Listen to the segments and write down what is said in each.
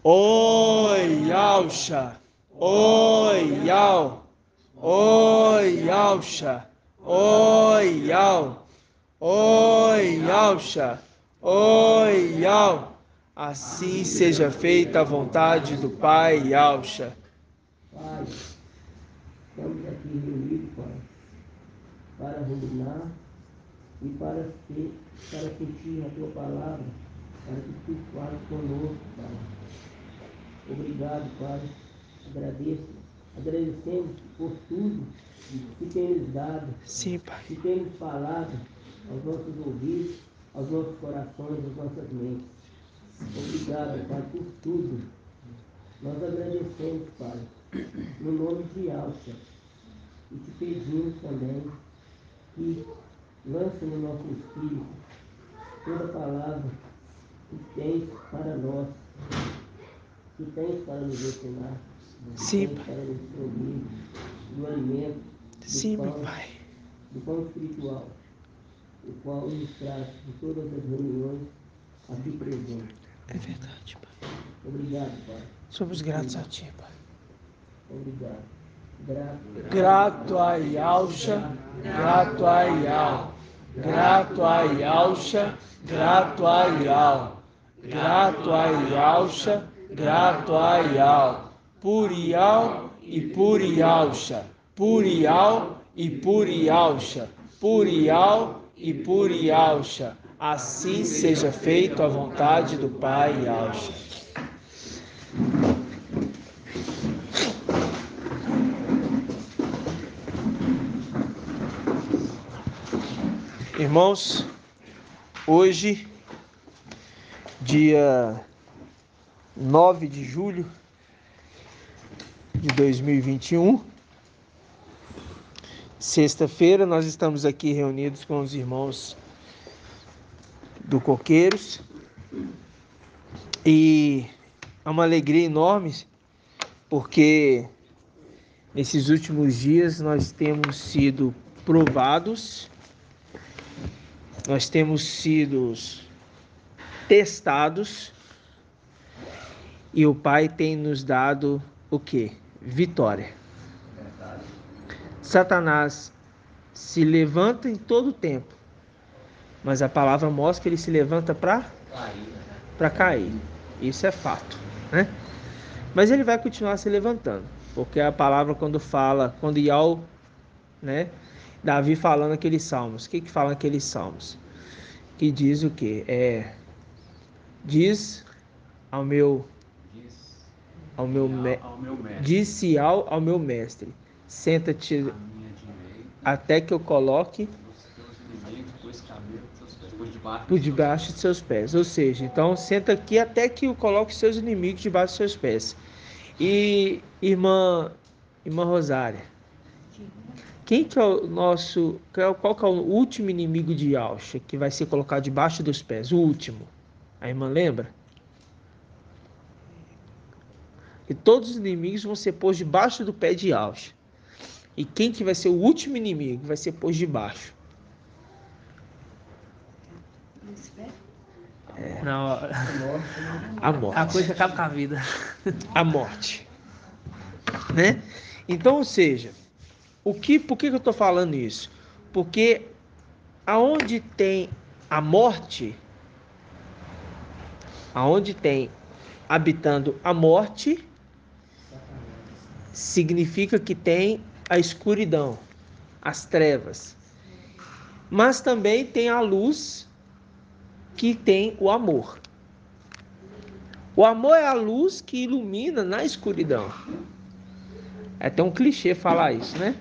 Oi, Yalcha. Oi, Yal. Oi, Yalcha. Oi, Yal. Oi, Yalcha. Oi, Yal. Assim seja feita a vontade do Pai, Yalcha. Pai, estamos aqui reunidos, Pai, para ruminar e para sentir a Tua palavra, para que Tu fales conosco, Pai. Obrigado, Pai. Agradecemos por tudo que tem nos dado, Sim, Pai. que tem nos falado aos nossos ouvidos, aos nossos corações, às nossas mentes. Obrigado, Pai, por tudo. Nós agradecemos, Pai, no nome de Yalcha, e te pedimos também que lance no nosso espírito toda palavra que tens para nós, que tens para nos ensinar, que Sim, tens Pai. para nos servir do alimento, Sim, meu Pai. do pão espiritual, o qual nos traz de todas as reuniões aqui presentes. É verdade, Pai. Obrigado, Pai. Somos gratos a Ti, Pai. Obrigado. Grato a Yalcha, grato a Yal. Grato a Yalcha, grato a Yal. Grato a Yalcha, grato a Yal. Por Yal e por Yalcha. Por Yal e por Yalcha. Por Yal e por Yalcha. Assim seja feito a vontade do Pai Yalcha. Irmãos, hoje, dia 9 de julho de 2021, sexta-feira, nós estamos aqui reunidos com os irmãos do Coqueiros e é uma alegria enorme porque nesses últimos dias nós temos sido provados, nós temos sido testados e o Pai tem nos dado o quê? Vitória. Satanás se levanta em todo o tempo, mas a palavra mostra que ele se levanta para cair. Isso é fato, né? Mas ele vai continuar se levantando, porque a palavra quando Ial, né? Davi falando aqueles salmos. O que fala aqueles salmos? Que diz o quê? Diz ao meu mestre. Disse ao meu mestre: senta-te até que eu coloque por debaixo de seus pés. Ou seja, então senta aqui até que eu coloque seus inimigos debaixo de seus pés. E irmã Rosária, quem que é o nosso, qual que é o último inimigo de Yalcha que vai ser colocado debaixo dos pés? O último. A irmã lembra? E todos os inimigos vão ser postos debaixo do pé de Yalcha. E quem que vai ser o último inimigo? Vai ser posto debaixo. Não, A morte. a coisa acaba com a vida. A morte. Né? Então, ou seja, por que eu estou falando isso? Porque aonde tem a morte, aonde tem habitando a morte, significa que tem a escuridão, as trevas. Mas também tem a luz, que tem o amor. O amor é a luz que ilumina na escuridão. É até um clichê falar isso, né?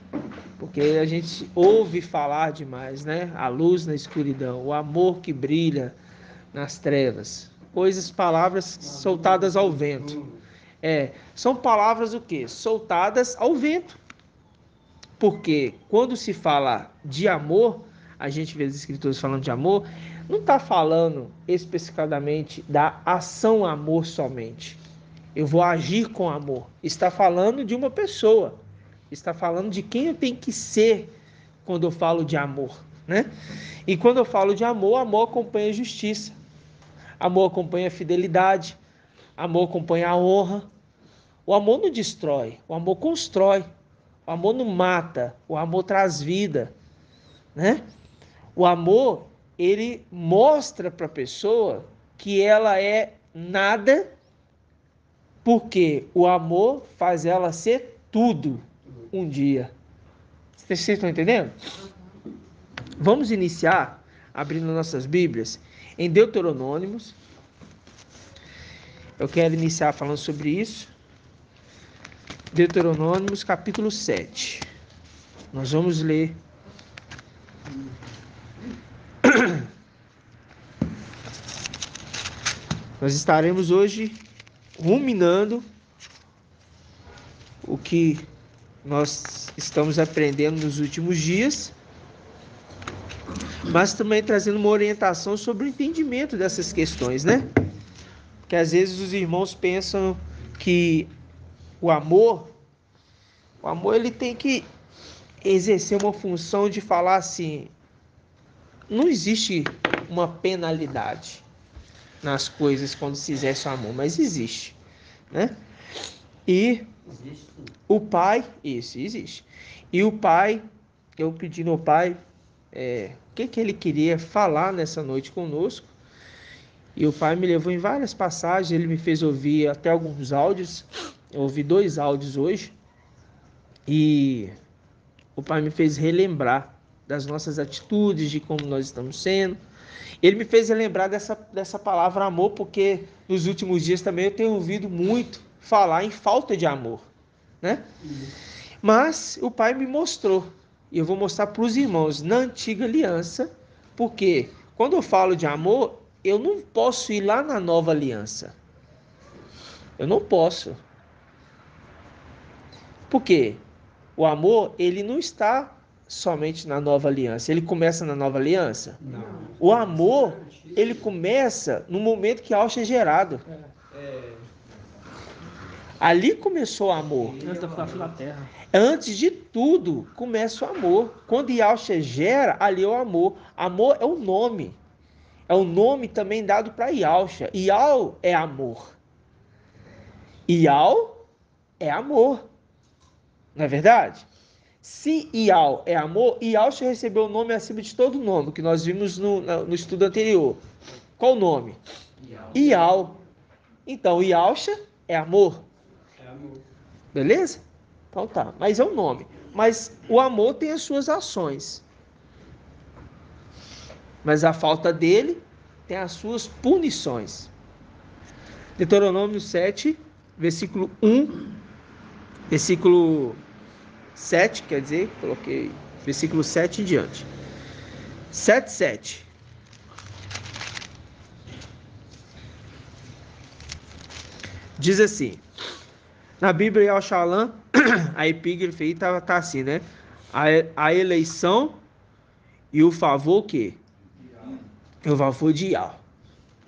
Porque a gente ouve falar demais, né? A luz na escuridão, o amor que brilha nas trevas. Palavras soltadas ao vento. São palavras o quê? Soltadas ao vento. Porque quando se fala de amor, a gente vê as escrituras falando de amor, não está falando especificadamente da ação amor somente. Eu vou agir com amor. Está falando de uma pessoa. Está falando de quem eu tenho que ser quando eu falo de amor, né? E quando eu falo de amor, amor acompanha a justiça. Amor acompanha a fidelidade. Amor acompanha a honra. O amor não destrói, o amor constrói. O amor não mata, o amor traz vida, né? O amor, ele mostra para a pessoa que ela é nada, porque o amor faz ela ser tudo um dia. Vocês estão entendendo? Vamos iniciar abrindo nossas Bíblias em Deuteronômios. Eu quero iniciar falando sobre isso. Deuteronômios capítulo 7. Nós vamos ler nós estaremos hoje ruminando o que nós estamos aprendendo nos últimos dias, mas também trazendo uma orientação sobre o entendimento dessas questões, né? Porque às vezes os irmãos pensam que o amor ele tem que exercer uma função de falar assim, não existe uma penalidade nas coisas quando se exerce o amor, mas existe, né? E o pai, isso existe. E o pai, eu pedi no pai o que ele queria falar nessa noite conosco. E o pai me levou em várias passagens, ele me fez ouvir até alguns áudios. Eu ouvi 2 áudios hoje. E o pai me fez relembrar das nossas atitudes, de como nós estamos sendo. Ele me fez relembrar dessa palavra amor, porque nos últimos dias também eu tenho ouvido muito falar em falta de amor, né? Mas o pai me mostrou, e eu vou mostrar para os irmãos, na antiga aliança, porque quando eu falo de amor, eu não posso ir lá na nova aliança. Eu não posso. Por quê? O amor, ele não está somente na nova aliança. Ele começa na nova aliança? Não. O amor, ele começa no momento que Alcha é gerado. Ali começou o amor. Antes da face da terra. Antes de tudo, começa o amor. Quando Yalcha gera, ali é o amor. Amor é o nome. É o nome também dado para Yalcha. Yal é amor. Yal é amor. Não é verdade? Se Yal é amor, Yalcha recebeu o nome acima de todo nome, que nós vimos no estudo anterior. Qual o nome? Yal. Então, Yalcha é amor. É amor. Beleza? Então tá. Mas é o nome. Mas o amor tem as suas ações. Mas a falta dele tem as suas punições. Deuteronômio 7, versículo 1, versículo 7, quer dizer, coloquei versículo 7 em diante. 7:7. Diz assim, na Bíblia Al-Shalom, a epígrafe aí tá assim, né? A eleição e o favor que? O favor de Yal,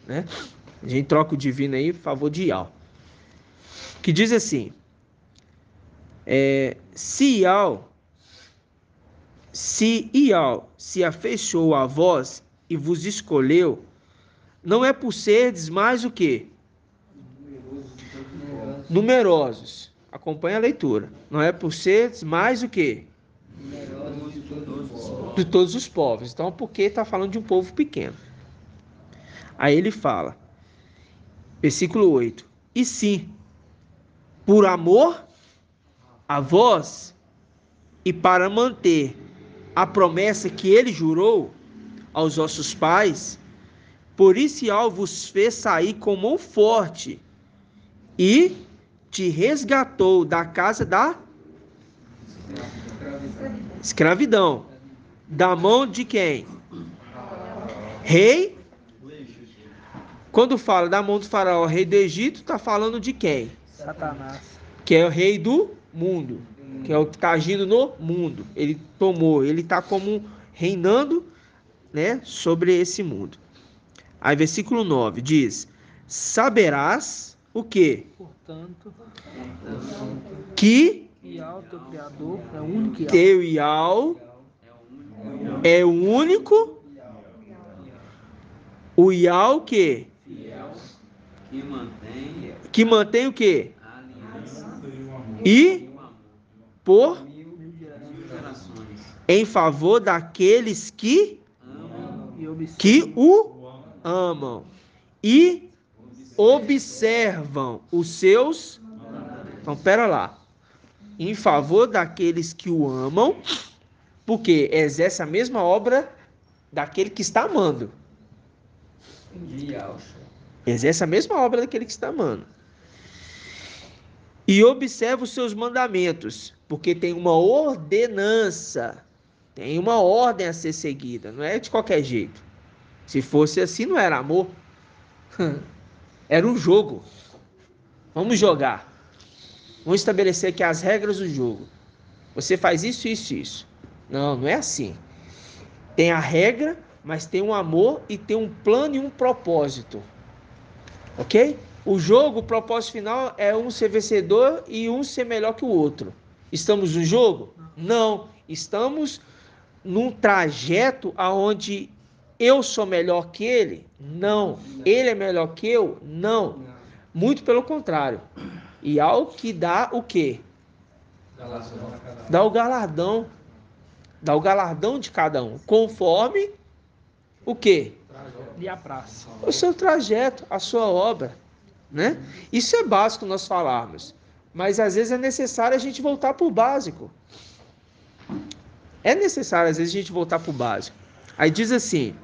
né? A gente troca o divino aí, favor de Yal. Que diz assim, se Yal se afeiçoou a vós e vos escolheu, não é por serdes mais o quê? Numerosos. Acompanha a leitura. Não é por serdes mais o quê? De todos os povos. Então, porque está falando de um povo pequeno. Aí ele fala, versículo 8. E sim, por amor a vós e para manter a promessa que ele jurou aos vossos pais, por isso vos fez sair com mão forte e te resgatou da casa da escravidão. Da mão de quem? Rei. Quando fala da mão do faraó, rei do Egito, está falando de quem? Satanás. Que é o rei do mundo. Que é o que está agindo no mundo. Ele tomou, ele está como reinando, né, sobre esse mundo. Aí versículo 9 diz, saberás o quê? Portanto, Que Yal, teu Criador, é o único Yal. teu Yal é o único, o Yal que? Que mantém o quê? A aliança E o amor. por Mil gerações. em favor daqueles que Amam. o amam e observam os seus. Então, pera lá. Em favor daqueles que o amam, porque exerce a mesma obra daquele que está amando. Exerce a mesma obra daquele que está amando. E observa os seus mandamentos, porque tem uma ordenança, tem uma ordem a ser seguida, não é de qualquer jeito. Se fosse assim, não era amor. Era um jogo. Vamos jogar. Vamos estabelecer aqui as regras do jogo. Você faz isso, isso, isso. Não, não é assim. Tem a regra, mas tem um amor e tem um plano e um propósito. Ok? O jogo, o propósito final é um ser vencedor e um ser melhor que o outro. Estamos no jogo? Não. Estamos num trajeto aonde eu sou melhor que ele? Não. Ele é melhor que eu? Não. Muito pelo contrário. E ao que dá o quê? Dá o galardão. Dá o galardão de cada um. Conforme o quê? E a praça. O seu trajeto, a sua obra. Né? Isso é básico nós falarmos. Mas às vezes é necessário a gente voltar para o básico. É necessário às vezes a gente voltar para o básico. Aí diz assim,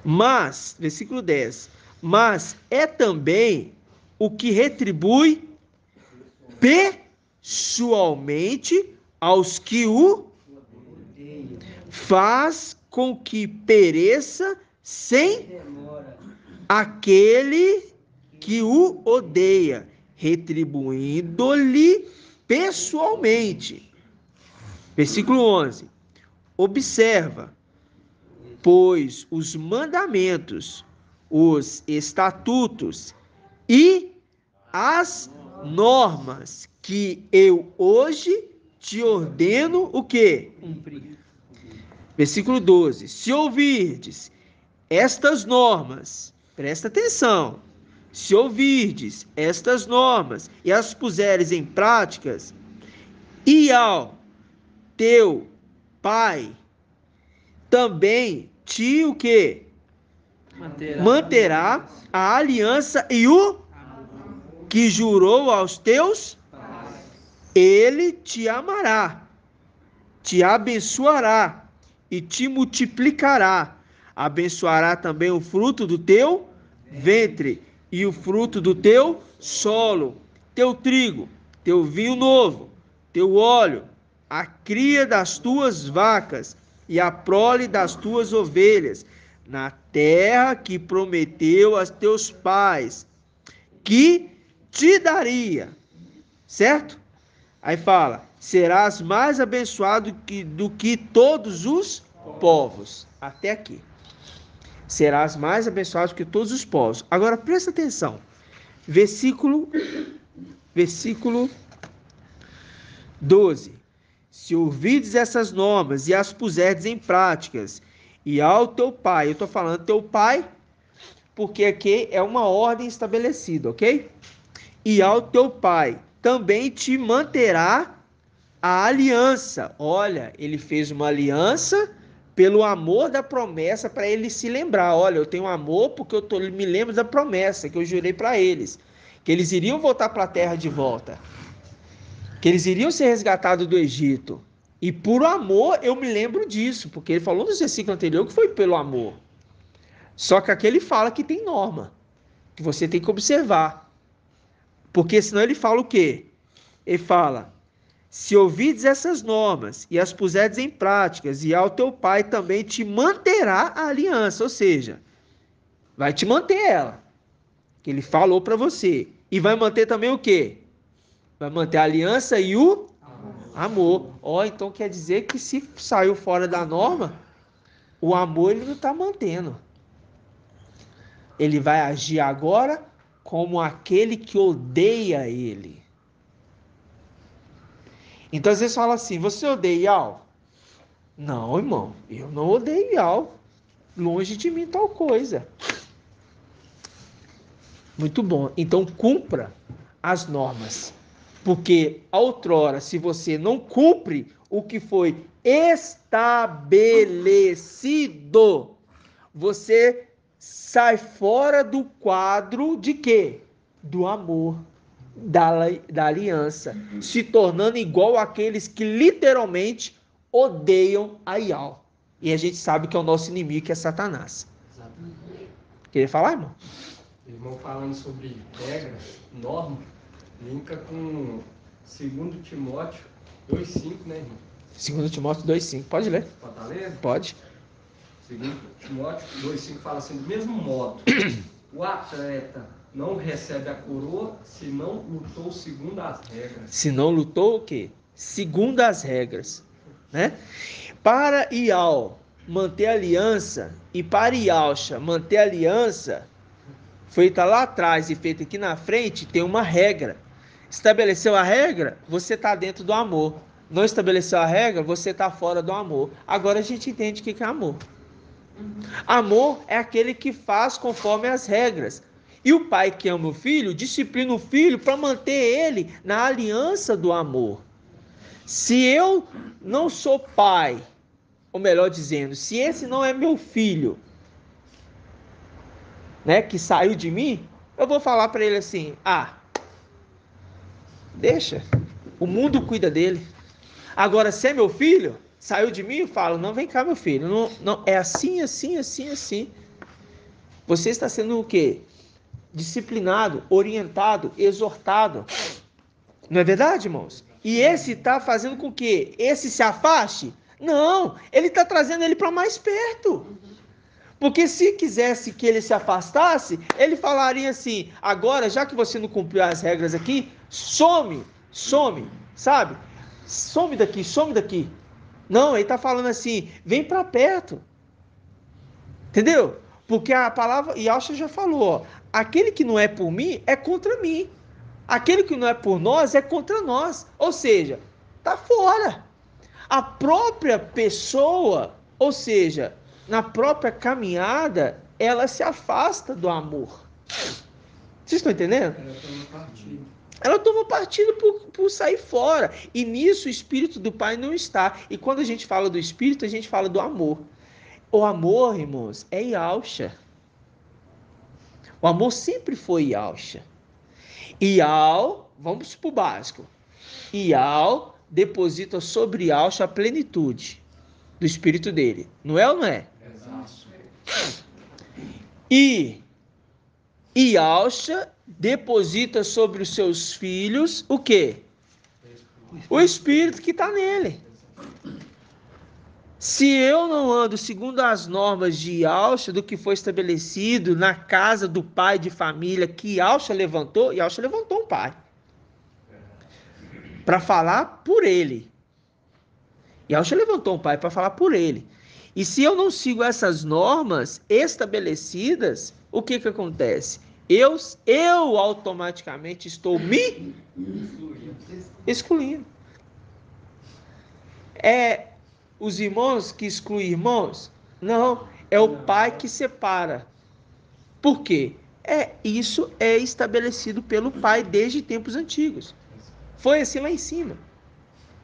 mas, versículo 10, mas é também o que retribui pessoalmente aos que o faz com que pereça sem aquele que o odeia, retribuindo-lhe pessoalmente. Versículo 11. Observa, pois os mandamentos, os estatutos e as normas que eu hoje te ordeno o quê? Cumprir. Versículo 12. Se ouvirdes estas normas, presta atenção, se ouvirdes estas normas e as puseres em práticas, e ao teu pai também te o quê? Manterá a aliança e o que jurou aos teus, ele te amará, te abençoará e te multiplicará. Abençoará também o fruto do teu ventre e o fruto do teu solo, teu trigo, teu vinho novo, teu óleo, a cria das tuas vacas e a prole das tuas ovelhas, na terra que prometeu aos teus pais, que te daria. Certo? Aí fala, serás mais abençoado do que todos os povos. Até aqui. Serás mais abençoado que todos os povos. Agora presta atenção. Versículo 12. Se ouvides essas normas e as puserdes em práticas, e ao teu pai, eu estou falando teu pai, porque aqui é uma ordem estabelecida, ok? E ao teu pai também te manterá a aliança. Olha, ele fez uma aliança pelo amor da promessa, para ele se lembrar. Olha, eu tenho amor porque me lembro da promessa que eu jurei para eles, que eles iriam voltar para a terra de volta, que eles iriam ser resgatados do Egito. E por amor eu me lembro disso, porque ele falou no versículo anterior que foi pelo amor. Só que aqui ele fala que tem norma, que você tem que observar. Porque senão ele fala o quê? Ele fala, se ouvides essas normas e as puserdes em práticas, e ao teu pai também te manterá a aliança, ou seja, vai te manter ela, que ele falou para você. E vai manter também o quê? Vai manter a aliança e o amor. Ó, então quer dizer que se saiu fora da norma, o amor ele não está mantendo. Ele vai agir agora como aquele que odeia ele. Então, às vezes fala assim, você odeia Ial? Não, irmão, eu não odeio Ial. Longe de mim tal coisa. Muito bom. Então cumpra as normas. Porque outrora, se você não cumpre o que foi estabelecido, você sai fora do quadro de quê? Do amor, da aliança, se tornando igual àqueles que literalmente odeiam a Ial. E a gente sabe que é o nosso inimigo, que é Satanás. Exatamente. Queria falar, irmão? Irmão, falando sobre regras, norma, linka com 2 Timóteo 2,5, né, irmão? 2 Timóteo 2,5. Pode ler? Pode estar lendo? Pode. 2 Timóteo 2,5 fala assim: do mesmo modo, o atleta não recebe a coroa se não lutou segundo as regras. Se não lutou, o quê? Segundo as regras, né? Para Ial manter a aliança e para Ialcha manter a aliança, feita lá atrás e feita aqui na frente, tem uma regra. Estabeleceu a regra, você está dentro do amor. Não estabeleceu a regra, você está fora do amor. Agora a gente entende o que é amor. Amor é aquele que faz conforme as regras. E o pai que ama o filho, disciplina o filho para manter ele na aliança do amor. Se eu não sou pai, ou melhor dizendo, se esse não é meu filho, né, que saiu de mim, eu vou falar para ele assim: deixa, o mundo cuida dele. Agora, se é meu filho, saiu de mim, eu falo: não, vem cá, meu filho, não, é assim, assim, assim, assim. Você está sendo o quê? Disciplinado, orientado, exortado. Não é verdade, irmãos? E esse está fazendo com que esse se afaste? Não, ele está trazendo ele para mais perto. Porque se quisesse que ele se afastasse, ele falaria assim: agora, já que você não cumpriu as regras aqui, some, sabe? Some daqui. Não, ele está falando assim: vem para perto. Entendeu? Porque a palavra, e Yahshua já falou, ó, aquele que não é por mim é contra mim. Aquele que não é por nós é contra nós. Ou seja, tá fora. A própria pessoa, ou seja, na própria caminhada, ela se afasta do amor. Vocês estão entendendo? Ela toma partido por sair fora. E nisso o Espírito do Pai não está. E quando a gente fala do Espírito, a gente fala do amor. O amor, irmãos, é Yahshua. O amor sempre foi Yahshua. Ial, vamos para o básico. Ial deposita sobre Yahshua a plenitude do Espírito dele. Não é ou não é? Exato. E Yahshua deposita sobre os seus filhos o quê? O Espírito que está nele. Se eu não ando segundo as normas de Yahshua, do que foi estabelecido na casa do pai de família que Yahshua levantou um pai para falar por ele. Yahshua levantou um pai para falar por ele. E se eu não sigo essas normas estabelecidas, o que acontece? Eu automaticamente estou me excluindo. É os irmãos que excluem irmãos? Não, é o pai que separa. Por quê? Isso é estabelecido pelo pai desde tempos antigos. Foi assim lá em cima.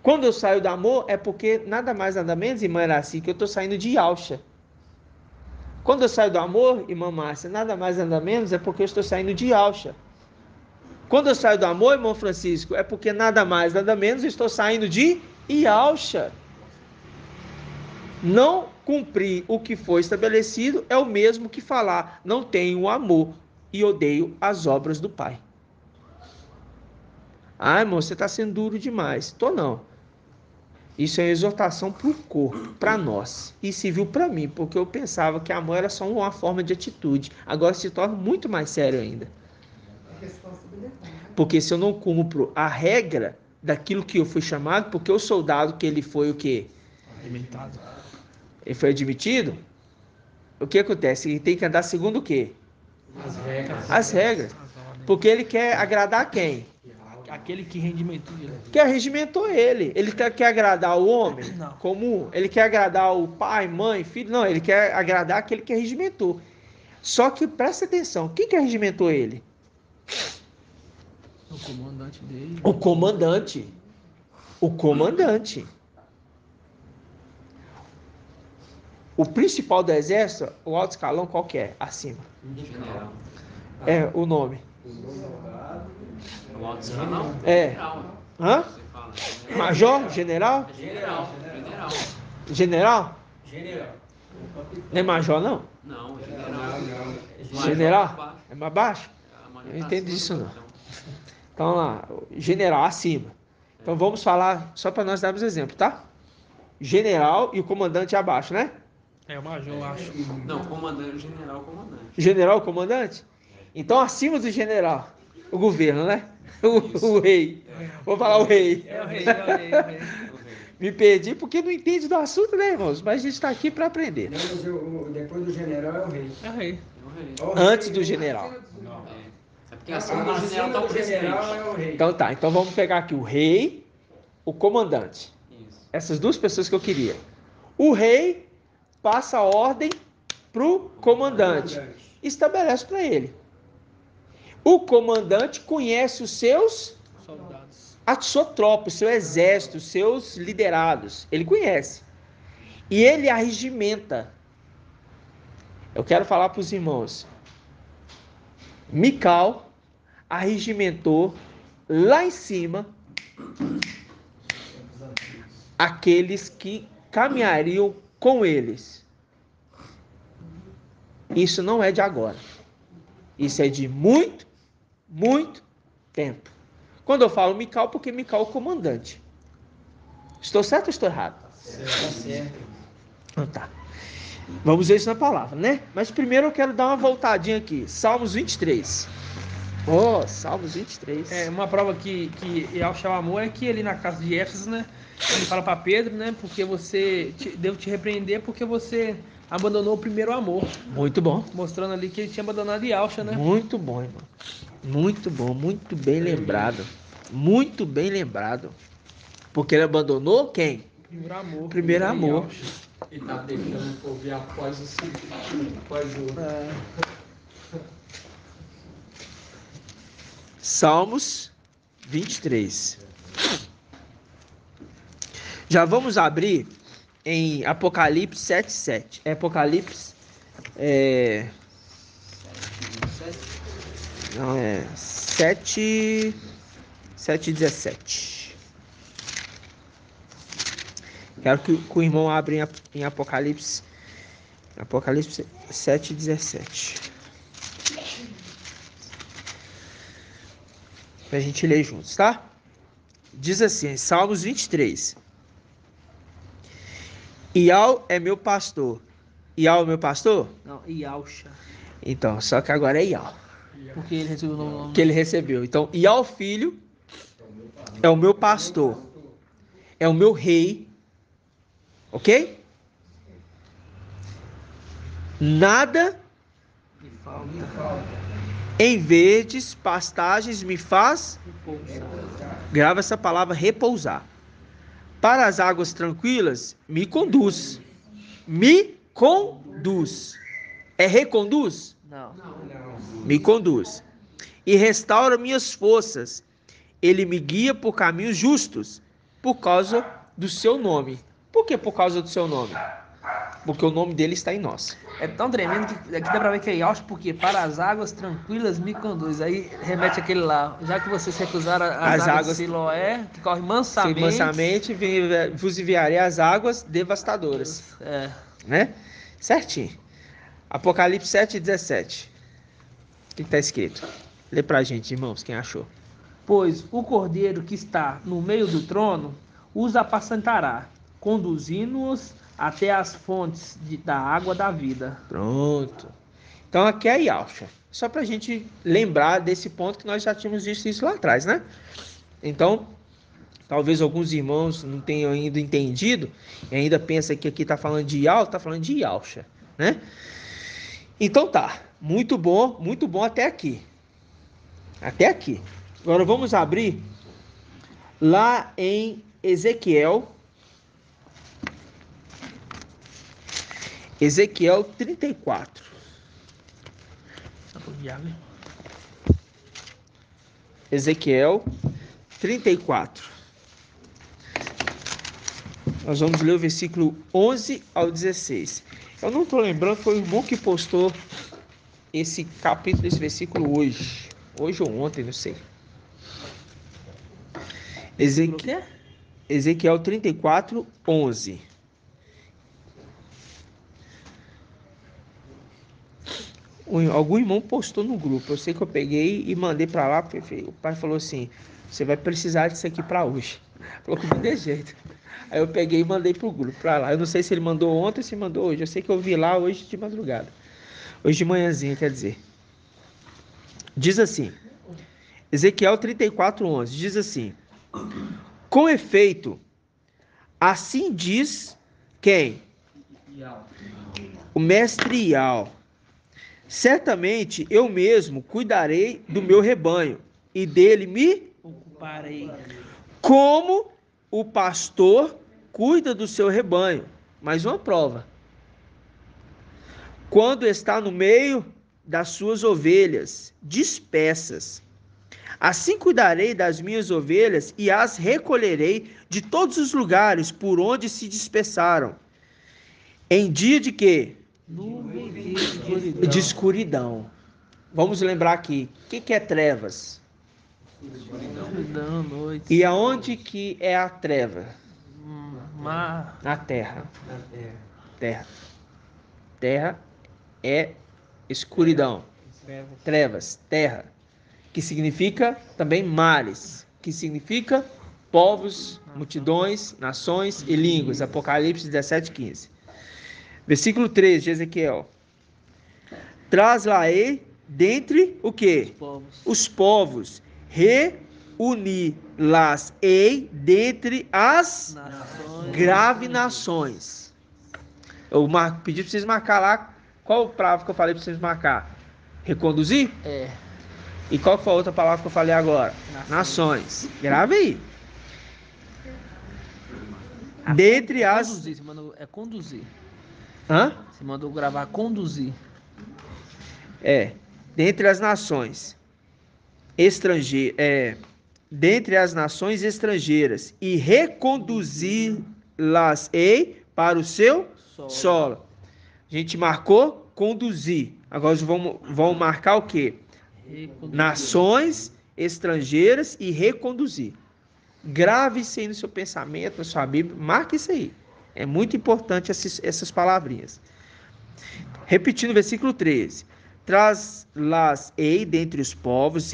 Quando eu saio do amor, é porque nada mais, nada menos, irmã Iraci, que eu estou saindo de Yahshua. Quando eu saio do amor, irmã Márcia, nada mais, nada menos, é porque eu estou saindo de Yahshua. Quando eu saio do amor, irmão Francisco, é porque nada mais, nada menos, eu estou saindo de Yahshua. Não cumprir o que foi estabelecido é o mesmo que falar: não tenho amor e odeio as obras do Pai. Irmão, você está sendo duro demais. Tô não. Isso é uma exortação para o corpo, para nós. E serviu para mim, porque eu pensava que amor era só uma forma de atitude. Agora se torna muito mais sério ainda. Porque se eu não cumpro a regra daquilo que eu fui chamado, porque o soldado que ele foi o quê? Alimentado. Ele foi admitido, o que acontece? Ele tem que andar segundo o quê? As regras. Porque ele quer agradar quem? Aquele que rendimentou ele. Que regimentou ele. Ele quer agradar o homem Não. comum? Ele quer agradar o pai, mãe, filho? Não, ele quer agradar aquele que regimentou. Só que presta atenção, quem que regimentou ele? O comandante dele. O comandante. O comandante. O principal do exército, o alto escalão, qual que é? Acima. General. É o nome. O alto escalão? É. General. Hã? Você fala. General. Major? General? General. General. General? General. Não é major, não? Não, general. General? É mais baixo? Eu Eu não entendo disso, não. Então, lá, general, acima. Então, vamos falar, só para nós darmos exemplo, tá? General e o comandante abaixo, né? É o major, eu acho. Não, comandante, general, comandante. General, comandante? Então, acima do general, o governo, né? O rei. Vou falar o rei. É o rei, é o rei, é o rei. Me perdi porque não entende do assunto, né, irmãos? Mas a gente está aqui para aprender. Não, mas depois do general é o rei. É o rei. É o rei. É o rei. Antes do general. É porque acima do general tá o general presidente. é o rei. Então tá, então vamos pegar aqui o rei, o comandante. Isso. Essas duas pessoas que eu queria. O rei passa a ordem pro comandante. Estabelece para ele. O comandante conhece os seus, Soldados. a sua tropa, o seu exército, os seus liderados. Ele conhece. E ele arregimenta. Eu quero falar para os irmãos. Mical arregimentou lá em cima aqueles que caminhariam com eles. Isso não é de agora. Isso é de muito, muito tempo. Quando eu falo Mical, porque Mical é o comandante. Estou certo ou estou errado? Certo. Então tá. Vamos ver isso na palavra, né? Mas primeiro eu quero dar uma voltadinha aqui. Salmos 23. Oh, Salmos 23. É, uma prova que Yahshua amor é que ali na casa de Éfeso, né? Ele fala para Pedro, né? Porque devo te repreender porque você abandonou o primeiro amor. Muito bom. Mostrando ali que ele tinha abandonado Yahshua, né? Muito bom, irmão. Muito bom, muito bem lembrado. Muito bem lembrado. Porque ele abandonou quem? Primeiro amor. Primeiro amor. Yahshua. E tá deixando o povo ir após o seguinte, após o outro. Salmos 23. Já vamos abrir em Apocalipse 7:7. É Apocalipse. Não, é 7:17. Quero que o irmão abra em Apocalipse 7:17. Pra gente ler juntos, tá? Diz assim, Salmos 23. Iau é meu pastor. Iau é meu pastor? Não, Yahshua. Então, só que agora é Iau. Porque ele recebeu o nome. Que ele recebeu. Então, Iau filho é o meu pastor. É o meu rei. Ok? Nada Me falta. em verdes pastagens me faz. Grava essa palavra repousar. Para as águas tranquilas me conduz. Me conduz. É reconduz? Não. Me conduz. E restaura minhas forças. Ele me guia por caminhos justos, por causa do seu nome. Por que por causa do seu nome? Porque o nome dele está em nós. É tão tremendo que aqui dá pra ver que é Yahshua, porque para as águas tranquilas me conduz. Aí remete aquele lá. Já que vocês recusaram as águas de Siloé, que correm mansamente. Mansamente vos enviarei as águas devastadoras. É. Né? Certinho. Apocalipse 7:17. O que está escrito? Lê pra gente, irmãos, quem achou. Pois o cordeiro que está no meio do trono os apacentará, conduzindo-os até as fontes da água da vida. Pronto. Então aqui é Yahshua. Só pra gente lembrar desse ponto que nós já tínhamos visto isso lá atrás, né? Então, talvez alguns irmãos não tenham ainda entendido e ainda pensam que aqui está falando de Yahweh, está falando de Yahshua, né? Então tá, muito bom até aqui. Até aqui. Agora vamos abrir lá em Ezequiel 34. Ezequiel 34. Nós vamos ler o versículo 11 ao 16. Eu não estou lembrando, foi o irmão que postou esse capítulo, esse versículo hoje. Hoje ou ontem, não sei. Ezequiel 34, 11. Algum irmão postou no grupo. Eu sei que eu peguei e mandei para lá, porque o pai falou assim: você vai precisar disso aqui para hoje. Falou que de jeito. Aí eu peguei e mandei pro grupo para lá. Eu não sei se ele mandou ontem ou se mandou hoje. Eu sei que eu vi lá hoje de madrugada. Hoje de manhãzinha, quer dizer. Diz assim, Ezequiel 34, 11. Diz assim: com efeito, assim diz quem? O mestre Ial. Certamente eu mesmo cuidarei do meu rebanho e dele me Ocuparei. como o pastor cuida do seu rebanho. Mais uma prova. Quando está no meio das suas ovelhas dispersas, assim cuidarei das minhas ovelhas e as recolherei de todos os lugares por onde se dispersaram. Em dia de quê? Nuvem De escuridão. Vamos lembrar aqui, o que é trevas? escuridão, noite. E aonde que é a treva? Mar. Na terra. Terra. Terra é escuridão. Trevas, terra. Que significa também mares. Que significa povos, multidões, nações e línguas. Apocalipse 17, 15. Versículo 13 de Ezequiel. Traz-la-ei dentre o quê? Os povos. Reuni-las-ei dentre as graves nações. Eu pedi para vocês marcar lá. Qual palavra que eu falei para vocês marcar? Reconduzir? É. E qual foi a outra palavra que eu falei agora? Nações. Grave aí. Dentre as... Conduzir, você mandou, é conduzir. Hã? Você mandou gravar conduzir. Dentre as nações estrangeiras, dentre as nações estrangeiras, e reconduzi-las-ei para o seu solo. A gente marcou conduzir. Agora vamos marcar o quê? Nações estrangeiras e reconduzir. Grave isso aí no seu pensamento, na sua Bíblia. Marque isso aí. É muito importante essas palavrinhas. Repetindo o versículo 13. Traz-las-ei dentre os povos,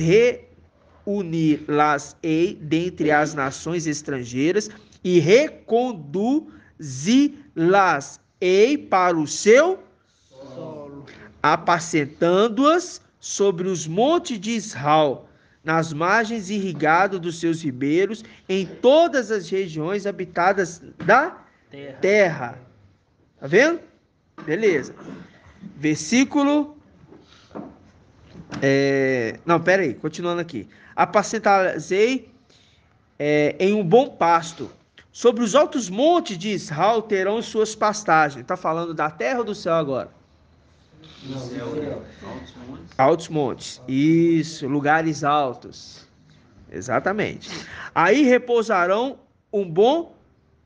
reunir-las-ei dentre as nações estrangeiras e reconduzi-las-ei para o seu Solo. apacentando-as sobre os montes de Israel, nas margens irrigadas dos seus ribeiros, em todas as regiões habitadas da terra. Tá vendo? Beleza. Versículo... Não, pera aí, continuando aqui. Apacentá-las-ei em um bom pasto. Sobre os altos montes de Israel terão suas pastagens. Está falando da terra ou do céu agora? No céu, altos montes. Altos montes. Isso, lugares altos. Exatamente. Aí repousarão um bom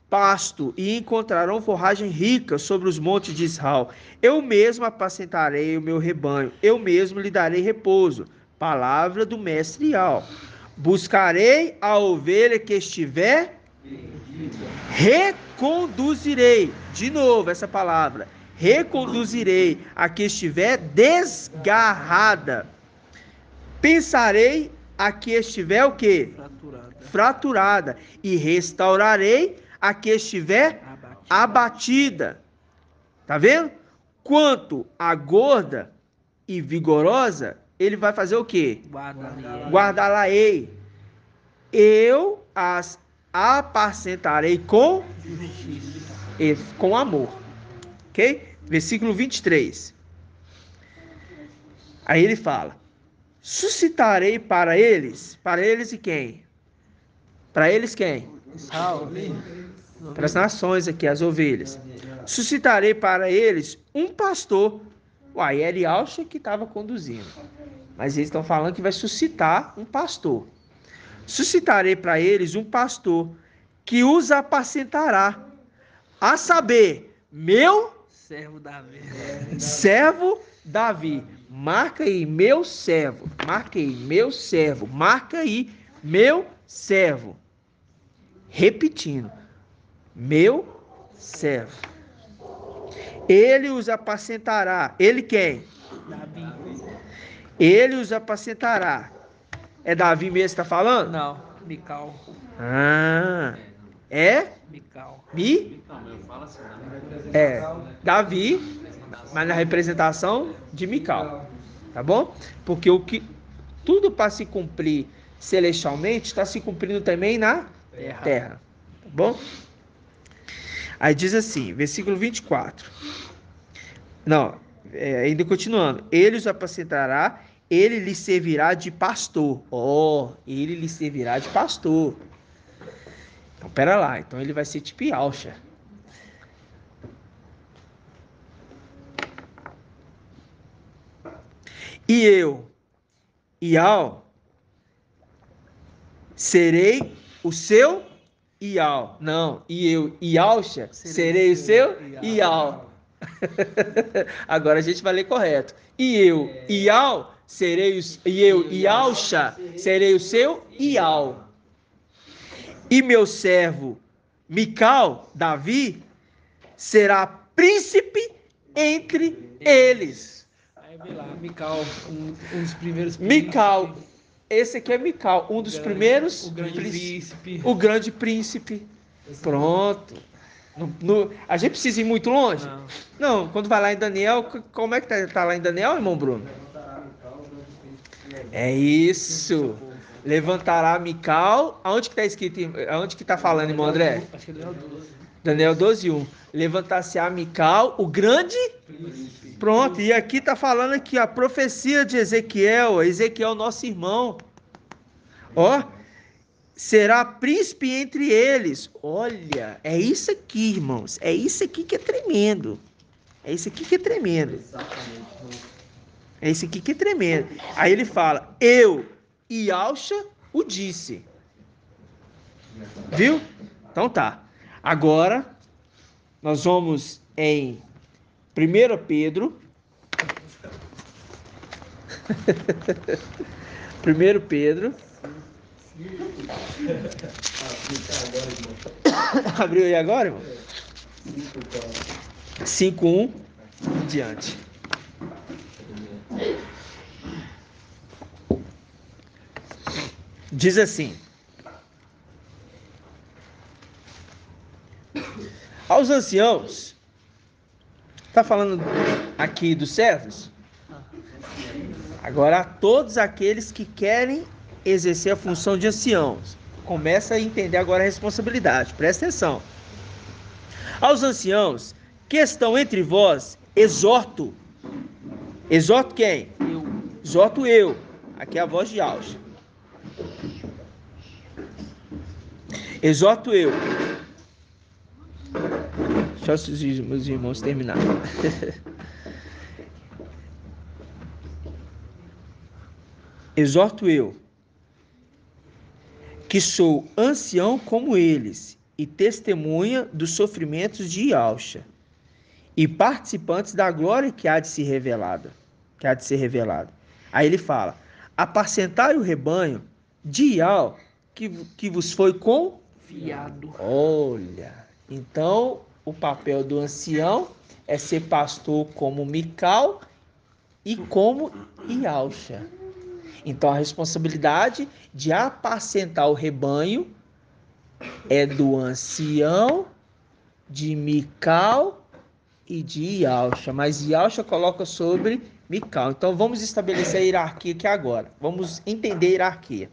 pasto e encontrarão forragem rica sobre os montes de Israel. Eu mesmo apacentarei o meu rebanho. Eu mesmo lhe darei repouso. Palavra do mestre Ial. Buscarei a ovelha que estiver, reconduzirei. De novo essa palavra. Reconduzirei a que estiver desgarrada. Pensarei a que estiver o quê? Fraturada. E restaurarei a que estiver abatida. Tá vendo? Quanto a gorda e vigorosa, ele vai fazer o quê? Guardá-la-ei. Eu as apacentarei com amor. Ok? Versículo 23. Aí ele fala: suscitarei para eles e quem? Para eles quem? Para as nações aqui, as ovelhas. Suscitarei para eles um pastor. Uai, ele acha que estava conduzindo. Mas eles estão falando que vai suscitar um pastor. suscitarei para eles um pastor que os apacentará, a saber, meu Servo Davi. servo Davi. Marca aí, meu servo. Marca aí, meu servo. Marca aí, meu servo. Repetindo, meu servo. Ele os apacentará. Ele quem? Davi. Ele os apacentará. É Davi mesmo que está falando? Não, Mical. Ah, é Mical. Não, eu falo assim, É Davi, mas na representação de Mical, tá bom? Porque tudo para se cumprir celestialmente está se cumprindo também na terra, tá bom? Aí diz assim, versículo 24. Não, ainda continuando. Ele os apacentará, ele lhe servirá de pastor. Ele lhe servirá de pastor. Então, pera lá. Então, ele vai ser tipo Yalcha. E eu, Ial, serei o seu Ial. Não, e eu, Ialcha, serei o seu Ial. Agora a gente vai ler correto. E eu, Ial, Ialcha, serei o seu Ial. E meu servo Mical, Davi, será príncipe entre eles. Aí vem lá, Mical, um dos primeiros. Mical, esse aqui é Mical, um dos primeiros. O grande príncipe. O grande príncipe. Pronto. A gente precisa ir muito longe? Não, quando vai lá em Daniel, como é que tá lá em Daniel, irmão Bruno? É isso. Levantará Mical. Aonde que tá escrito? Aonde que tá falando, irmão André? Acho que é Daniel 12. Daniel 12:1. Levantar-se-á Mical, o grande. Pronto, e aqui tá falando aqui a profecia de Ezequiel. Ezequiel, nosso irmão. Ó, será príncipe entre eles. Olha, é isso aqui, irmãos. É isso aqui que é tremendo. É isso aqui que é tremendo. É isso aqui que é tremendo. Aí ele fala, eu, Yalcha, o disse. Viu? Então tá. Agora, nós vamos em 1 Pedro. 1 Pedro. Abriu aí agora, irmão? 5:1 em diante. Diz assim: aos anciãos, está falando aqui dos servos? Agora, a todos aqueles que querem exercer a função de anciãos. Começa a entender agora a responsabilidade. Presta atenção. Aos anciãos que estão entre vós, exorto. Exorto quem? Eu. Exorto eu. Aqui é a voz de Yalcha. Exorto eu. Deixa os meus irmãos terminarem. Exorto eu, que sou ancião como eles, e testemunha dos sofrimentos de Yalcha, e participantes da glória que há de ser revelada. Aí ele fala, apacentai o rebanho de Ial, que vos foi confiado. Olha, então o papel do ancião é ser pastor como Mical e como Yalcha. Então, a responsabilidade de apacentar o rebanho é do ancião, de Mical e de Yalcha. Mas Yalcha coloca sobre Mical. Então, vamos estabelecer a hierarquia aqui agora. Vamos entender a hierarquia.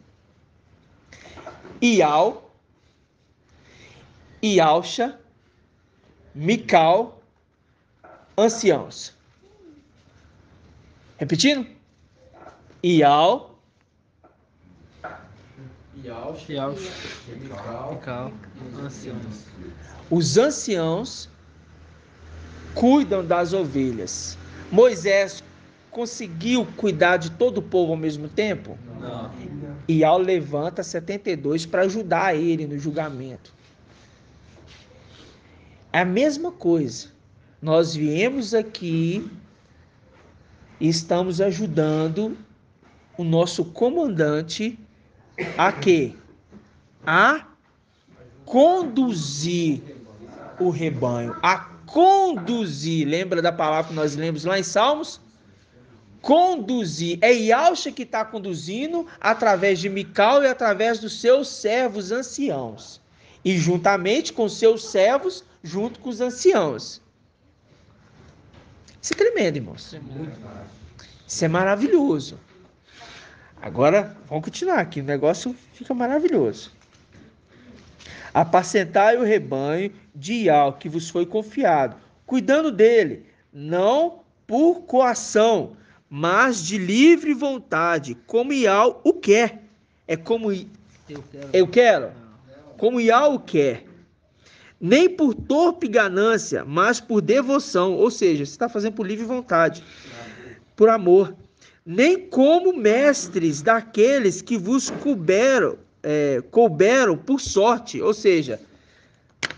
Ial, Yalcha, Mical, anciãos. Repetindo? Ial, Mical. Anciãos. os anciãos cuidam das ovelhas. Moisés conseguiu cuidar de todo o povo ao mesmo tempo? Não. Ial levanta 72 para ajudar ele no julgamento. É a mesma coisa. Nós viemos aqui e estamos ajudando o nosso comandante a quê? A conduzir o rebanho. A conduzir. Lembra da palavra que nós lemos lá em Salmos? Conduzir. É Yahshua que está conduzindo através de Mical e através dos seus servos anciãos. E juntamente com seus servos, junto com os anciãos. Isso é tremendo, irmãos. Isso é maravilhoso. Agora, vamos continuar aqui. O negócio fica maravilhoso. Apacentai o rebanho de Yahweh que vos foi confiado, cuidando dele, não por coação, mas de livre vontade, como Yahweh o quer. É como eu quero. Como Yahweh o quer. Nem por torpe ganância, mas por devoção. Ou seja, você está fazendo por livre vontade, por amor. Nem como mestres daqueles que vos couberam por sorte. Ou seja,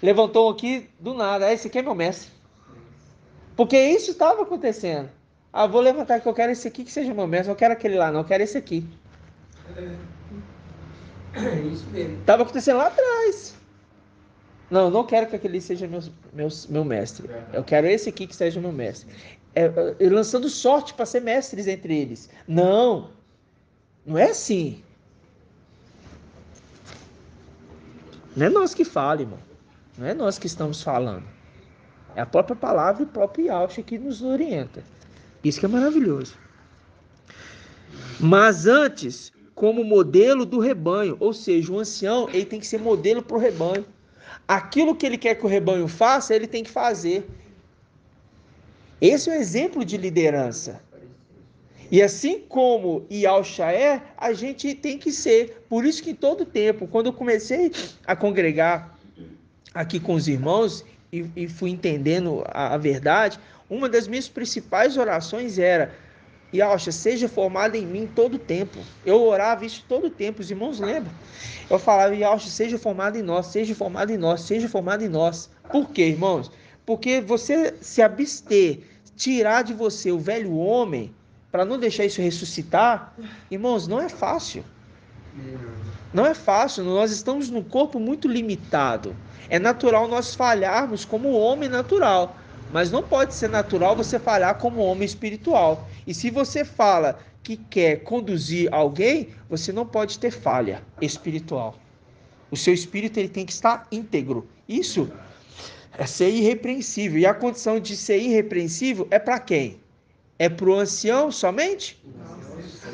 levantou aqui do nada. Esse aqui é meu mestre. Porque isso estava acontecendo. Ah, vou levantar que eu quero esse aqui que seja meu mestre. Eu quero aquele lá, não. Eu quero esse aqui. Isso mesmo. Estava acontecendo lá atrás. Não, não quero que aquele seja meu mestre. Eu quero esse aqui que seja meu mestre. Lançando sorte para ser mestres entre eles. Não. Não é assim. Não é nós que falamos, irmão. Não é nós que estamos falando. É a própria palavra e o próprio Yahshua que nos orienta. Isso que é maravilhoso. Mas antes, como modelo do rebanho. Ou seja, o ancião ele tem que ser modelo para o rebanho. Aquilo que ele quer que o rebanho faça, ele tem que fazer. Esse é o exemplo de liderança. E assim como Yahshua é, a gente tem que ser. Por isso que em todo tempo, quando eu comecei a congregar aqui com os irmãos e fui entendendo a verdade, uma das minhas principais orações era: Yahshua, seja formado em mim todo tempo. Eu orava isso todo tempo, os irmãos lembram. Eu falava: Yahshua, seja formado em nós, seja formado em nós, seja formado em nós. Por quê, irmãos? Porque você se abster, tirar de você o velho homem, para não deixar isso ressuscitar, irmãos, não é fácil. Não é fácil, nós estamos num corpo muito limitado. É natural nós falharmos como homem natural, mas não pode ser natural você falhar como homem espiritual. E se você fala que quer conduzir alguém, você não pode ter falha espiritual. O seu espírito ele tem que estar íntegro. Isso é ser irrepreensível. E a condição de ser irrepreensível é para quem? É para o ancião somente?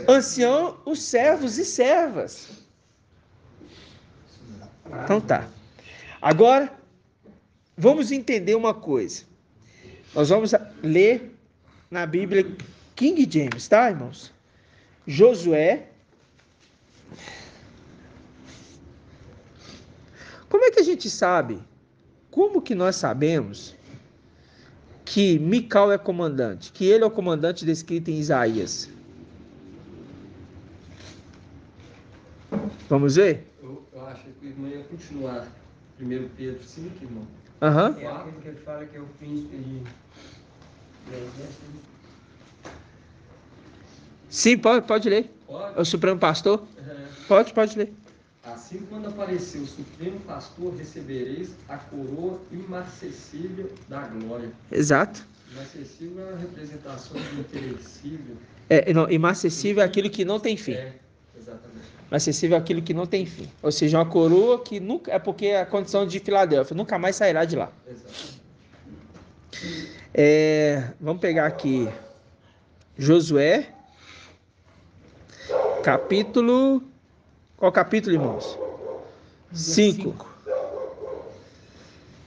Ancião, os servos e servas. Então tá. Agora, vamos entender uma coisa. Nós vamos ler na Bíblia King James, tá, irmãos? Josué. Como é que a gente sabe? Como que nós sabemos que Mical é comandante? Que ele é o comandante descrito em Isaías? Vamos ver? Eu acho que o irmão ia continuar. 1 Pedro 5, irmão. Aham. É aquele que ele fala que é o príncipe de... Sim, pode ler. Pode? É o Supremo Pastor? É. Pode ler. Assim, quando aparecer o Supremo Pastor, recebereis a coroa imarcessível da glória. Exato. Imarcessível é a representação do imperecível. Não, imacessível é aquilo que não tem fim. Exatamente. Imacessível é aquilo que não tem fim. Ou seja, uma coroa que nunca... É porque é a condição de Filadélfia. Nunca mais sairá de lá. Exatamente. Vamos pegar aqui Josué, capítulo... Qual capítulo, irmãos? 5.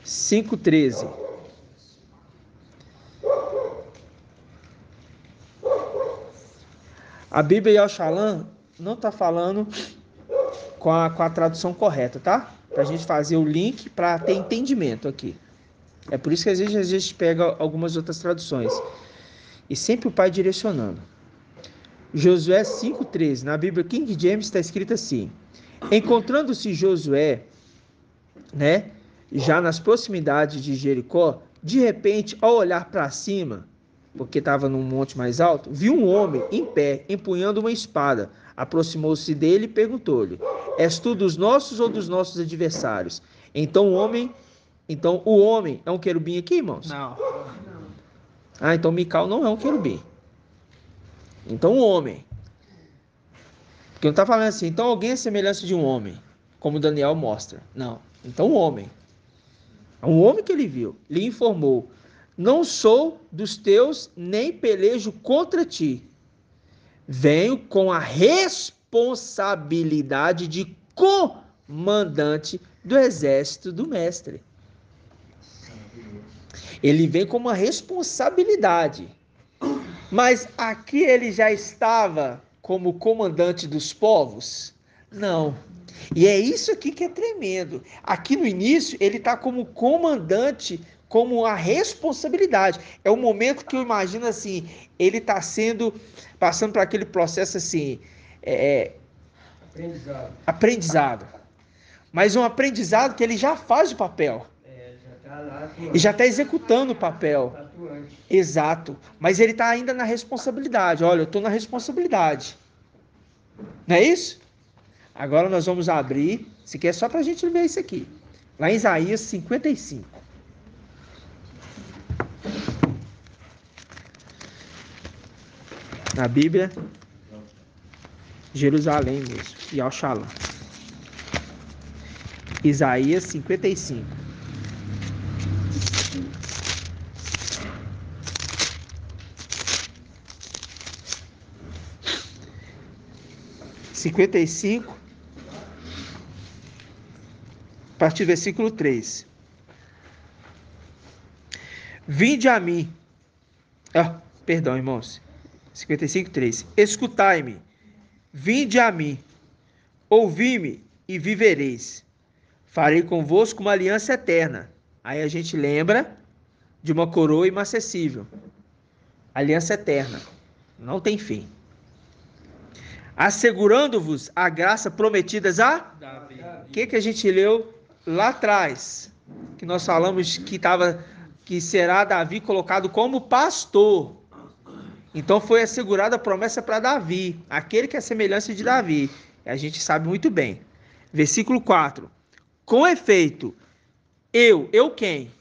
5:13. A Bíblia Yahshua não está falando com a tradução correta, tá? Para a gente fazer o link para ter entendimento aqui. É por isso que às vezes a gente pega algumas outras traduções. E sempre o pai direcionando. Josué 5,13, na Bíblia King James está escrito assim: encontrando-se Josué, né, já nas proximidades de Jericó, de repente, ao olhar para cima, porque estava num monte mais alto, viu um homem em pé, empunhando uma espada. Aproximou-se dele e perguntou-lhe: és tu dos nossos ou dos nossos adversários? Então o homem é um querubim aqui, irmãos? Não. Então Mical não é um querubim. Então o homem. Porque não está falando assim, então alguém é semelhança de um homem, como Daniel mostra. Não. Então o homem. É um homem que ele viu. Lhe informou: não sou dos teus, nem pelejo contra ti. Venho com a responsabilidade de comandante do exército do mestre. Ele vem com uma responsabilidade. Mas aqui ele já estava como comandante dos povos? Não. E é isso aqui que é tremendo. Aqui no início ele está como comandante, como a responsabilidade. É o momento que eu imagino assim, ele está passando por aquele processo assim, aprendizado. Mas um aprendizado que ele já faz o papel. E já está executando o papel. Exato. Mas ele está ainda na responsabilidade. Olha, eu estou na responsabilidade. Não é isso? Agora nós vamos abrir. Se quer só para a gente ver isso aqui. Lá em Isaías 55. Na Bíblia, Jerusalém mesmo. E Al-Shalom. Isaías 55. A partir do versículo 3. Vinde a mim. Perdão, irmãos. 55, 3. Escutai-me. Vinde a mim. Ouvi-me e vivereis. Farei convosco uma aliança eterna. Aí a gente lembra de uma coroa inacessível. Aliança eterna. Não tem fim. Assegurando-vos a graça prometida a Davi. O que a gente leu lá atrás? Que nós falamos que será Davi colocado como pastor. Então foi assegurada a promessa para Davi, aquele que é a semelhança de Davi. A gente sabe muito bem. Versículo 4. Com efeito, eu quem?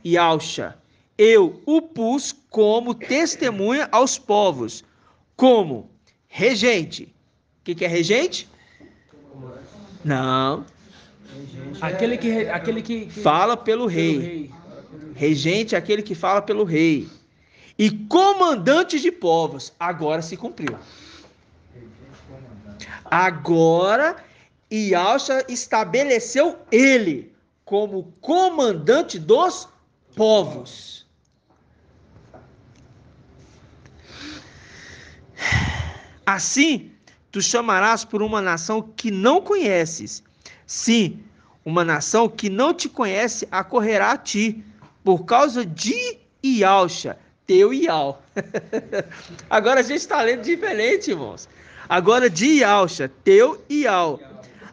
Yalcha. Eu o pus como testemunha aos povos, como regente. O que é regente? Não. Aquele que fala pelo rei. Regente é aquele que fala pelo rei. E comandante de povos. Agora se cumpriu. Agora Yalcha estabeleceu ele como comandante dos povos. Assim, tu chamarás por uma nação que não conheces. Sim, uma nação que não te conhece acorrerá a ti, por causa de Yalcha, teu Ial. Agora a gente está lendo diferente, irmãos. Agora de Yalcha, teu Ial.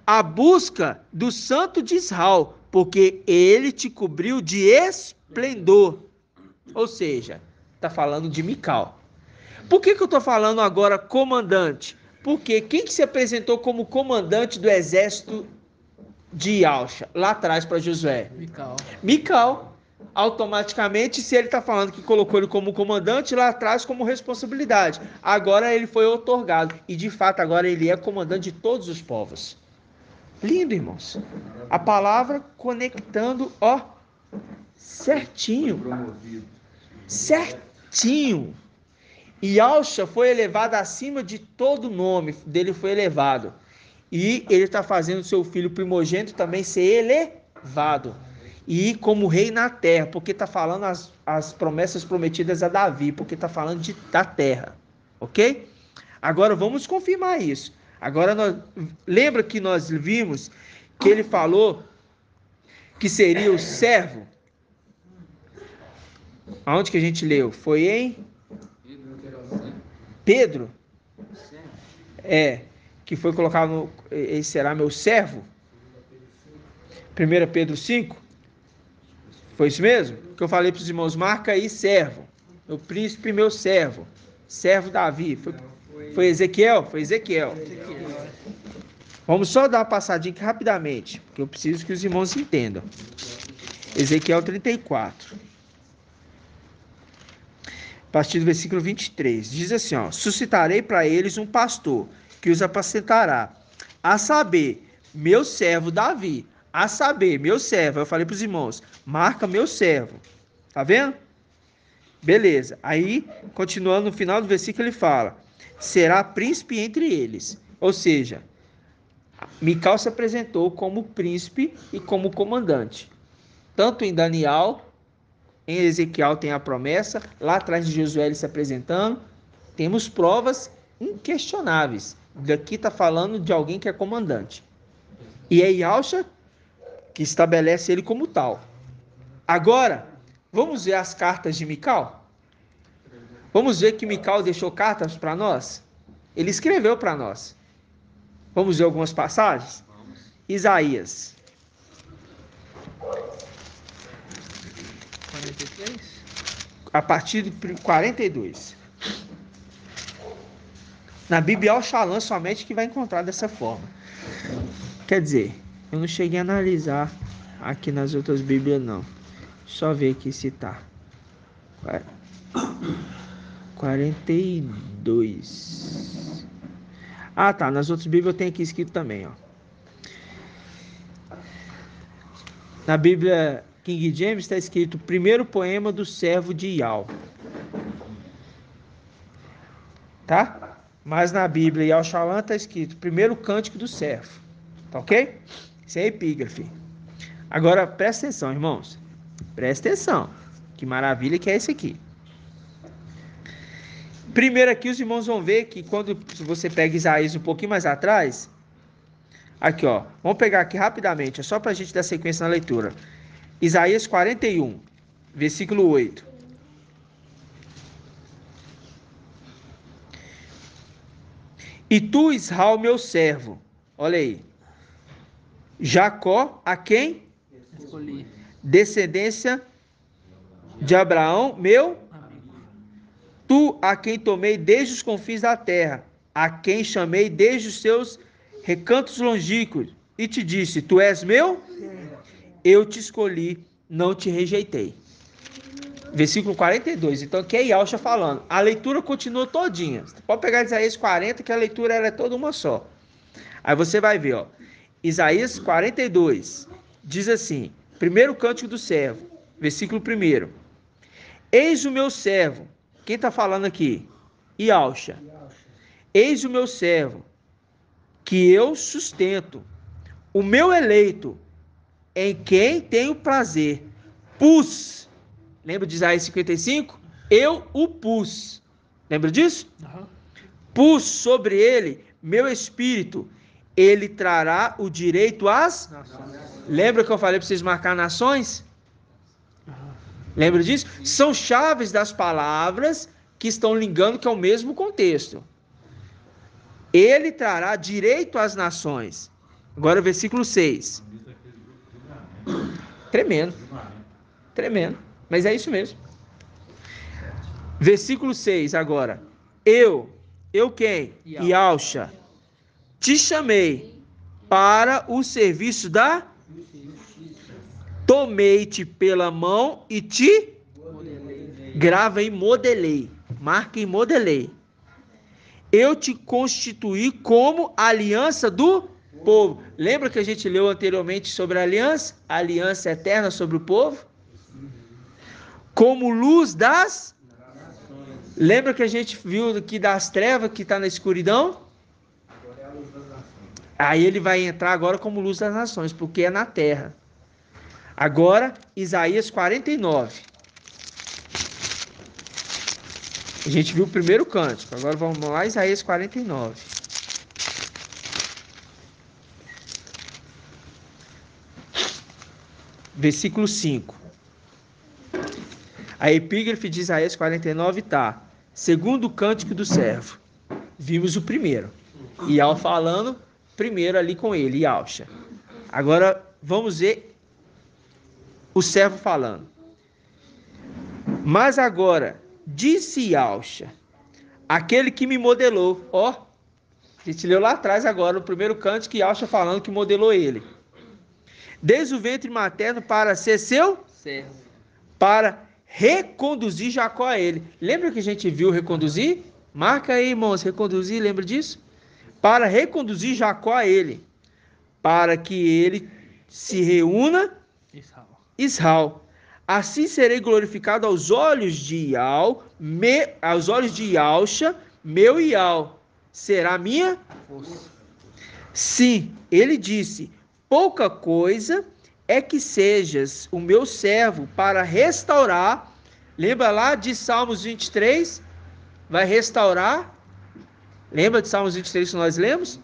A busca do Santo de Israel, porque ele te cobriu de esplendor. Ou seja, está falando de Mical. Por que eu estou falando agora comandante? Porque quem que se apresentou como comandante do exército de Yalcha, lá atrás para Josué? Mical. Automaticamente, se ele está falando que colocou ele como comandante, lá atrás como responsabilidade. Agora ele foi outorgado. E de fato agora ele é comandante de todos os povos. Lindo, irmãos. A palavra conectando, certinho. Certinho. Yalcha foi elevado acima de todo nome dele, foi elevado. E ele está fazendo seu filho primogênito também ser elevado. E como rei na terra, porque está falando as promessas prometidas a Davi, porque está falando da terra. Ok? Agora vamos confirmar isso. Agora, lembra que nós vimos que ele falou que seria o servo? Aonde que a gente leu? Foi em Pedro, que foi colocado no, ele será meu servo. 1 Pedro 5, foi isso mesmo? Que eu falei para os irmãos, marca aí servo, meu príncipe, meu servo, servo Davi, foi Ezequiel? Foi Ezequiel. Vamos só dar uma passadinha aqui rapidamente, porque eu preciso que os irmãos entendam. Ezequiel 34. A partir do versículo 23. Diz assim, ó: suscitarei para eles um pastor, que os apacentará. A saber, meu servo Davi. A saber, meu servo. Eu falei para os irmãos, marca meu servo. Tá vendo? Beleza. Aí, continuando no final do versículo, ele fala: será príncipe entre eles. Ou seja, Mical se apresentou como príncipe e como comandante. Tanto em Daniel, em Ezequiel tem a promessa, lá atrás de Josué ele se apresentando, temos provas inquestionáveis. Daqui está falando de alguém que é comandante. E é Yahusha que estabelece ele como tal. Agora, vamos ver as cartas de Mical? Vamos ver que Mical deixou cartas para nós? Ele escreveu para nós. Vamos ver algumas passagens? Isaías 43? A partir do 42. Na Bíblia é o Shalom somente que vai encontrar dessa forma. Quer dizer, eu não cheguei a analisar aqui nas outras Bíblias, não. Só ver aqui se tá. 42. Ah, tá. Nas outras Bíblias eu tenho aqui escrito também, ó. Na Bíblia King James está escrito: primeiro poema do servo de Yahweh. Tá? Mas na Bíblia Yahweh Shalom está escrito: primeiro cântico do servo. Tá ok? Isso é epígrafe. Agora presta atenção, irmãos. Presta atenção. Que maravilha que é esse aqui. Primeiro aqui os irmãos vão ver que quando você pega Isaías um pouquinho mais atrás, aqui ó, vamos pegar aqui rapidamente, é só para a gente dar sequência na leitura. Isaías 41, versículo 8. E tu, Israel, meu servo, olha aí, Jacó, a quem? Escolhi. Descendência de Abraão, meu? Tu, a quem tomei desde os confins da terra, a quem chamei desde os seus recantos longínquos, e te disse: tu és meu? Eu te escolhi, não te rejeitei. Versículo 42. Então aqui é Yahusha falando. A leitura continua todinha. Você pode pegar Isaías 40, que a leitura ela é toda uma só. Aí você vai ver, ó. Isaías 42 diz assim: primeiro cântico do servo, versículo 1. Eis o meu servo. Quem está falando aqui? Yahusha. Eis o meu servo, que eu sustento, o meu eleito, em quem tenho prazer. Pus. Lembra de Isaías 55? Eu o pus. Lembra disso? Uhum. Pus sobre ele meu espírito. Ele trará o direito às... Lembra que eu falei para vocês marcar nações? Lembra disso? São chaves das palavras que estão ligando, que é o mesmo contexto. Ele trará direito às nações. Agora versículo 6. Tremendo. Tremendo. Mas é isso mesmo. Versículo 6 agora. Eu quem? Yahusha, te chamei para o serviço da... Tomei-te pela mão e te... Grava em modelei. Marca em modelei. Eu te constituí como aliança do povo. Lembra que a gente leu anteriormente sobre a aliança? A aliança eterna sobre o povo? Como luz das... Lembra que a gente viu aqui das trevas que está na escuridão? Aí ele vai entrar agora como luz das nações, porque é na terra. Agora, Isaías 49. A gente viu o primeiro cântico. Agora vamos lá, Isaías 49. Versículo 5. A epígrafe de Isaías 49 está: segundo cântico do servo. Vimos o primeiro. Ial falando primeiro ali com ele, Ialcha. Agora vamos ver o servo falando. Mas agora, disse Ialcha, aquele que me modelou. Ó, a gente leu lá atrás agora, o primeiro cântico, Ialcha falando que modelou ele. Desde o ventre materno para ser seu Servo. para reconduzir Jacó a ele. Lembra que a gente viu reconduzir? Marca aí, irmãos, reconduzir, lembra disso? Para reconduzir Jacó a ele, para que ele se reúna Israel. Assim serei glorificado aos olhos de aos olhos de Ialcha, meu Ial. Será minha? Sim, ele disse, pouca coisa é que sejas o meu servo para restaurar. Lembra lá de Salmos 23? Vai restaurar. Lembra de Salmos 23 que nós lemos?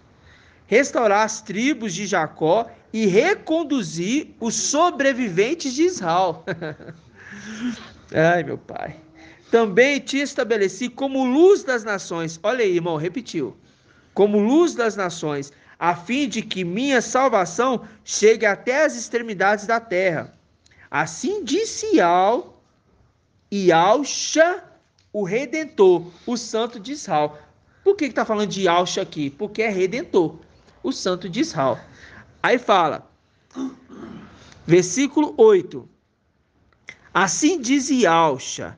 Restaurar as tribos de Jacó e reconduzir os sobreviventes de Israel. Ai, meu pai. Também te estabeleci como luz das nações. Olha aí, irmão, repetiu. Como luz das nações, a fim de que minha salvação chegue até as extremidades da terra. Assim disse Ialcha, o Redentor, o Santo de Israel. Por que está falando de Ialcha aqui? Porque é Redentor, o Santo de Israel. Aí fala, versículo 8. Assim diz Ialcha,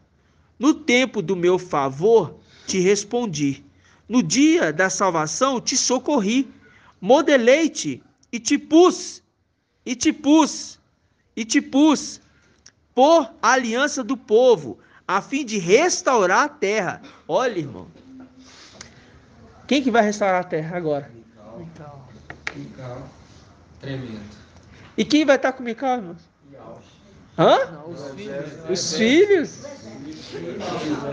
no tempo do meu favor te respondi, no dia da salvação te socorri, modelei-te e te pus por aliança do povo, a fim de restaurar a terra. Olha, irmão. Quem que vai restaurar a terra agora? Mical. Tremendo. E quem vai estar com Mical, irmão? Hã? Não, os filhos. Os filhos?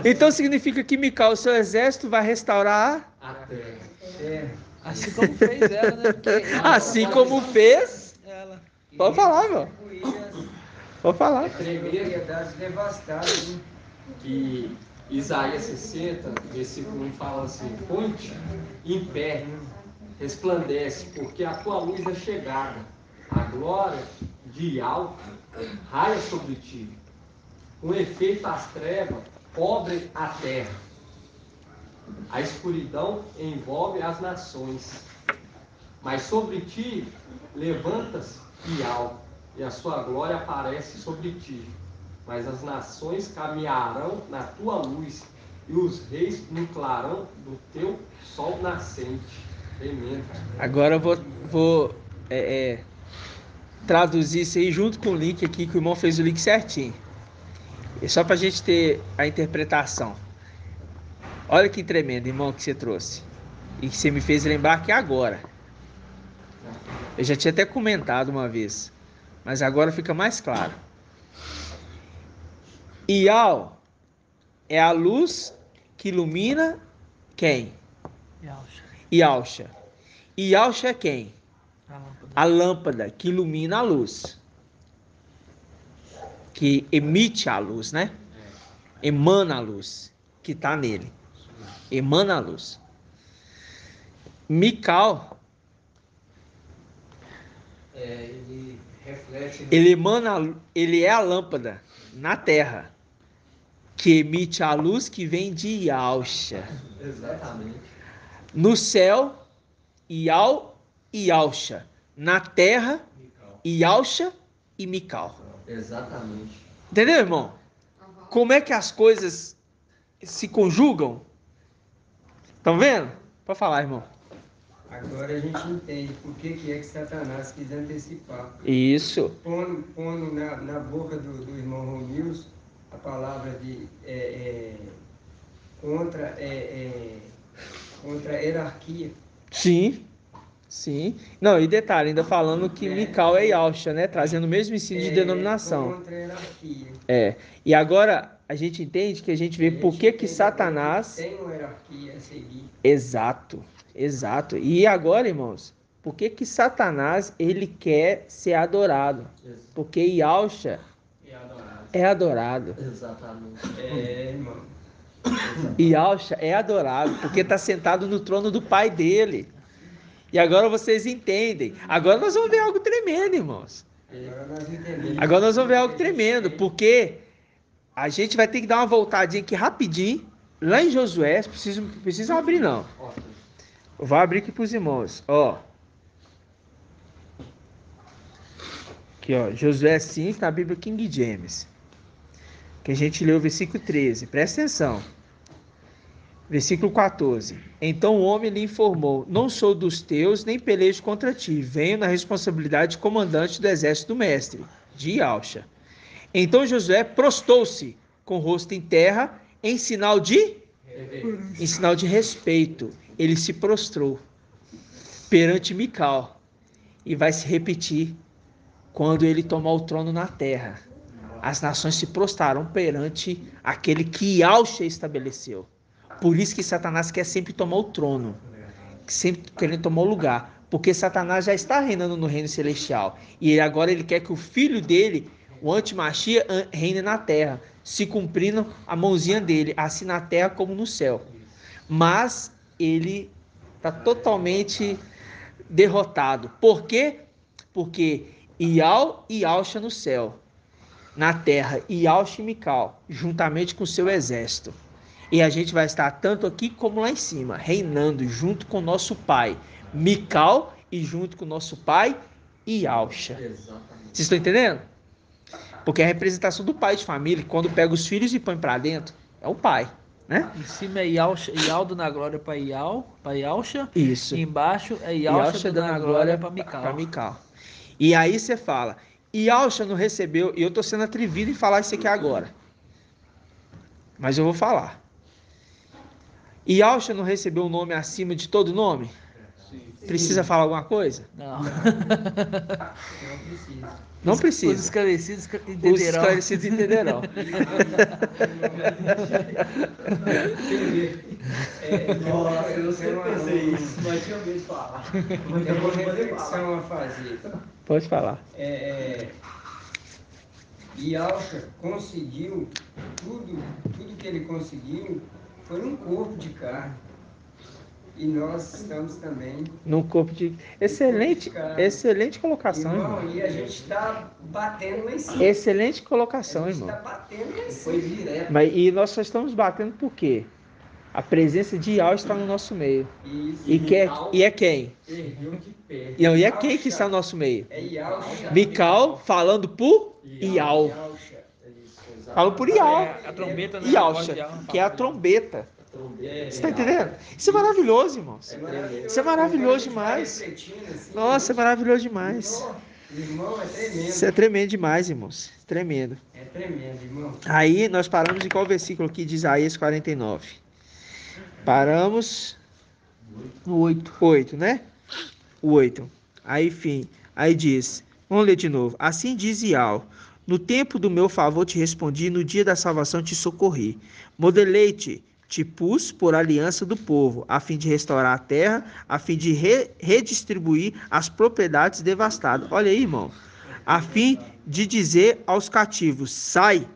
Então significa que Mical, o seu exército, vai restaurar A terra. Assim como fez ela, né? Porque assim como fez. ela. Pode falar, meu. Pode falar. Propriedades devastadas, né? Que Isaías 60, versículo 1 fala assim: ponte em pé, resplandece, porque a tua luz é chegada, a glória de Ial raia sobre ti. Com efeito, as trevas cobrem a terra, a escuridão envolve as nações, mas sobre ti levanta-se Ial, e a sua glória aparece sobre ti. Mas as nações caminharão na tua luz, e os reis no clarão do teu sol nascente. Tremendo. Agora eu vou traduzir isso aí junto com o link aqui, que o irmão fez o link certinho. É só para a gente ter a interpretação. Olha que tremendo, irmão, que você trouxe. E que você me fez lembrar que agora. Eu já tinha até comentado uma vez, mas agora fica mais claro. Ial é a luz que ilumina quem? Ialcha. Ialcha é quem? A lâmpada que ilumina a luz. Que emite a luz, né? Emana a luz que está nele. Emana a luz. Mical, Ele reflete. ele é a lâmpada na terra que emite a luz que vem de Ialcha. Exatamente. No céu, Ial e Ialcha. Na terra, Ialcha e Mical. Exatamente. Entendeu, irmão? Como é que as coisas se conjugam? Estão vendo? Pode falar, irmão. Agora a gente entende por que é que Satanás quis antecipar. Isso. Pondo na boca do irmão Romilson a palavra de contra a hierarquia. Sim. Sim. Não, e detalhe, ainda falando que Mical é Ialcha, né? Trazendo o mesmo ensino de denominação. Contra a hierarquia. E agora a gente entende que a gente vê por que Satanás... Tem uma hierarquia a seguir. Exato. E agora, irmãos, por que Satanás ele quer ser adorado? Porque Ialcha é adorado. Exatamente. Irmão. Yahshua é adorado porque está sentado no trono do Pai dele. E agora vocês entendem. Agora nós vamos ver algo tremendo, irmãos. Agora nós vamos ver algo tremendo, porque a gente vai ter que dar uma voltadinha aqui rapidinho, lá em Josué. Precisa abrir não. Eu vou abrir aqui para os irmãos. Ó. Aqui, ó. Josué 5, na Bíblia King James. Que a gente leu o versículo 13. Presta atenção. Versículo 14. Então o homem lhe informou: não sou dos teus, nem pelejo contra ti. Venho na responsabilidade de comandante do exército do mestre, de Yahshua. Então Josué prostou-se com o rosto em terra, em sinal de respeito. Ele se prostrou perante Mical. E vai se repetir quando ele tomar o trono na terra. As nações se prostrarão perante aquele que Yahshua estabeleceu. Por isso que Satanás quer sempre tomar o trono, sempre querendo tomar o lugar, porque Satanás já está reinando no reino celestial, e agora ele quer que o filho dele, o Antimachia, reine na terra, se cumprindo a mãozinha dele, assim na terra como no céu. Mas ele está totalmente derrotado. Por quê? Porque Ial e Yahshua no céu, na terra, Yahshua e Mical, juntamente com o seu exército. E a gente vai estar tanto aqui como lá em cima, reinando junto com o nosso pai, Mical, e junto com o nosso pai, Yahshua. Vocês estão entendendo? Porque é a representação do pai de família, quando pega os filhos e põe para dentro, é o pai, né? Em cima é Yaldo na glória para Yahshua. Isso. E embaixo é Yahshua dando a glória para Mical. E aí você fala, Yahshua não recebeu, e eu estou sendo atrevido em falar isso aqui agora, mas eu vou falar. Yahshua não recebeu um nome acima de todo nome? Sim. Precisa falar alguma coisa? Não. Não precisa. Os esclarecidos entenderão. Os esclarecidos entenderão. Nossa, eu não sei pensei isso, mas tinha ouvido falar. Tem uma reflexão a fazer. Pode falar. Yahshua conseguiu tudo que ele conseguiu foi um corpo de carne. E nós estamos também num corpo de... Excelente colocação, irmão. E a gente está batendo lá em cima. Excelente colocação, irmão. A gente está batendo lá em cima. Foi direto. E nós só estamos batendo por quê? A presença de Yahweh está no nosso meio. Isso. E é quem? Não, e é quem que está no nosso meio? É Yahshua. Mical falando por Yahweh. Falando por Yahweh. A trombeta, né? Yahshua, que é a trombeta. Você está entendendo? Isso é maravilhoso, irmãos. Isso é maravilhoso demais. Nossa, é maravilhoso demais. Irmão, é tremendo. Isso é tremendo demais, irmãos. Tremendo. É tremendo, irmão. Aí nós paramos em qual versículo aqui de Isaías 49? Paramos no 8. 8, né? O 8. Aí, enfim. Aí diz, vamos ler de novo. Assim diz Yahweh: no tempo do meu favor te respondi, no dia da salvação te socorri. Modelei-te, te pus por aliança do povo, a fim de restaurar a terra, a fim de redistribuir as propriedades devastadas. Olha aí, irmão. A fim de dizer aos cativos, sai,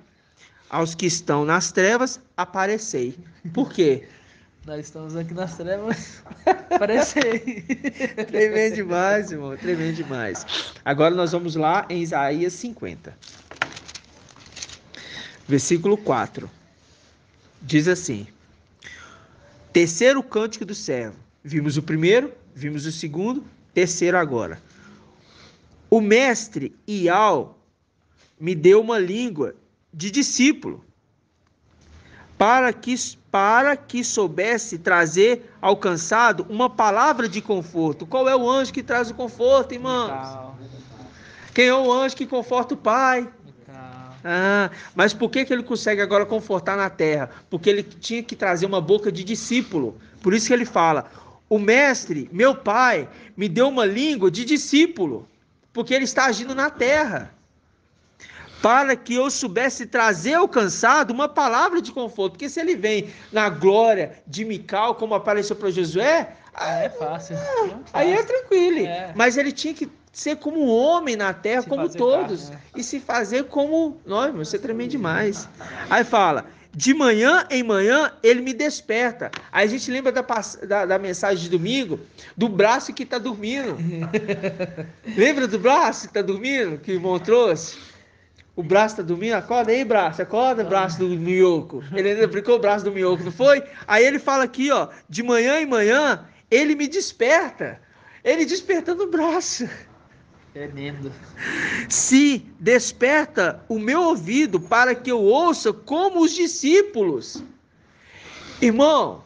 aos que estão nas trevas, aparecei. Por quê? Nós estamos aqui nas trevas, aparecei. Tremendo demais, irmão, tremendo demais. Agora nós vamos lá em Isaías 50. Versículo 4. Diz assim: terceiro cântico do servo. Vimos o primeiro, vimos o segundo, terceiro agora. O mestre Ial me deu uma língua de discípulo, para que soubesse trazer ao cansado uma palavra de conforto. Qual é o anjo que traz o conforto, irmãos? Quem é o anjo que conforta o Pai? Mas por que ele consegue agora confortar na terra? Porque ele tinha que trazer uma boca de discípulo. Por isso que ele fala: o mestre, meu pai, me deu uma língua de discípulo, porque ele está agindo na terra, para que eu soubesse trazer ao cansado uma palavra de conforto. Porque se ele vem na glória de Mical, como apareceu para Josué, é fácil. Aí é tranquilo. Mas ele tinha que ser como um homem na terra, como todos, e se fazer como nós, isso é tremendo demais. Aí fala: De manhã em manhã, ele me desperta. Aí a gente lembra da mensagem de domingo, do braço que está dormindo. Lembra do braço que está dormindo, que o irmão trouxe? O braço está dormindo, acorda aí, braço, acorda, braço do minhoco. Ele ainda brincou o braço do minhoco, não foi? Aí ele fala aqui, ó, de manhã em manhã, ele me desperta. Ele despertando o braço. Tremendo. Se desperta o meu ouvido para que eu ouça como os discípulos. Irmão,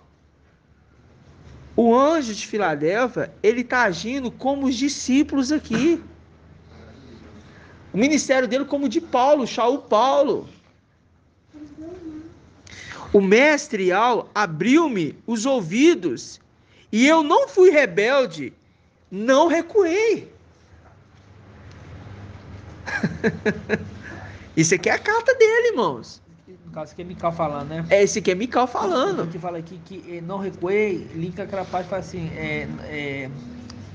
o anjo de Filadélfia, ele está agindo como os discípulos aqui. O ministério dele como de Paulo, Shaul Paulo. O mestre Al abriu-me os ouvidos e eu não fui rebelde, não recuei. Isso aqui é a carta dele, irmãos. No caso, que é Mical falando, né? É esse aqui é Mical falando. Que fala aqui que não recuei, linka aquela parte e fala assim,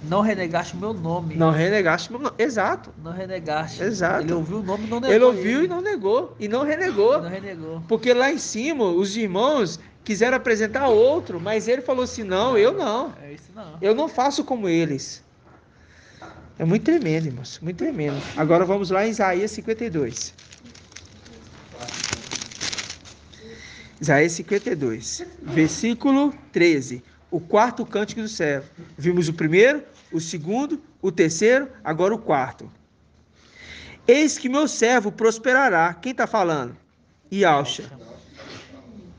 não renegaste o meu nome. Não renegaste meu nome. Exato. Não renegaste. Exato. Ele ouviu o nome e não negou. Ele ouviu e não negou. E não renegou. Não renegou. Porque lá em cima, os irmãos quiseram apresentar outro, mas ele falou assim, não, eu não. É isso não. Eu não faço como eles. É muito tremendo, irmãos. Muito tremendo. Agora vamos lá em Isaías 52. Isaías 52, versículo 13. O quarto cântico do servo. Vimos o primeiro, o segundo, o terceiro, agora o quarto. Eis que meu servo prosperará. Quem está falando? Yahshua.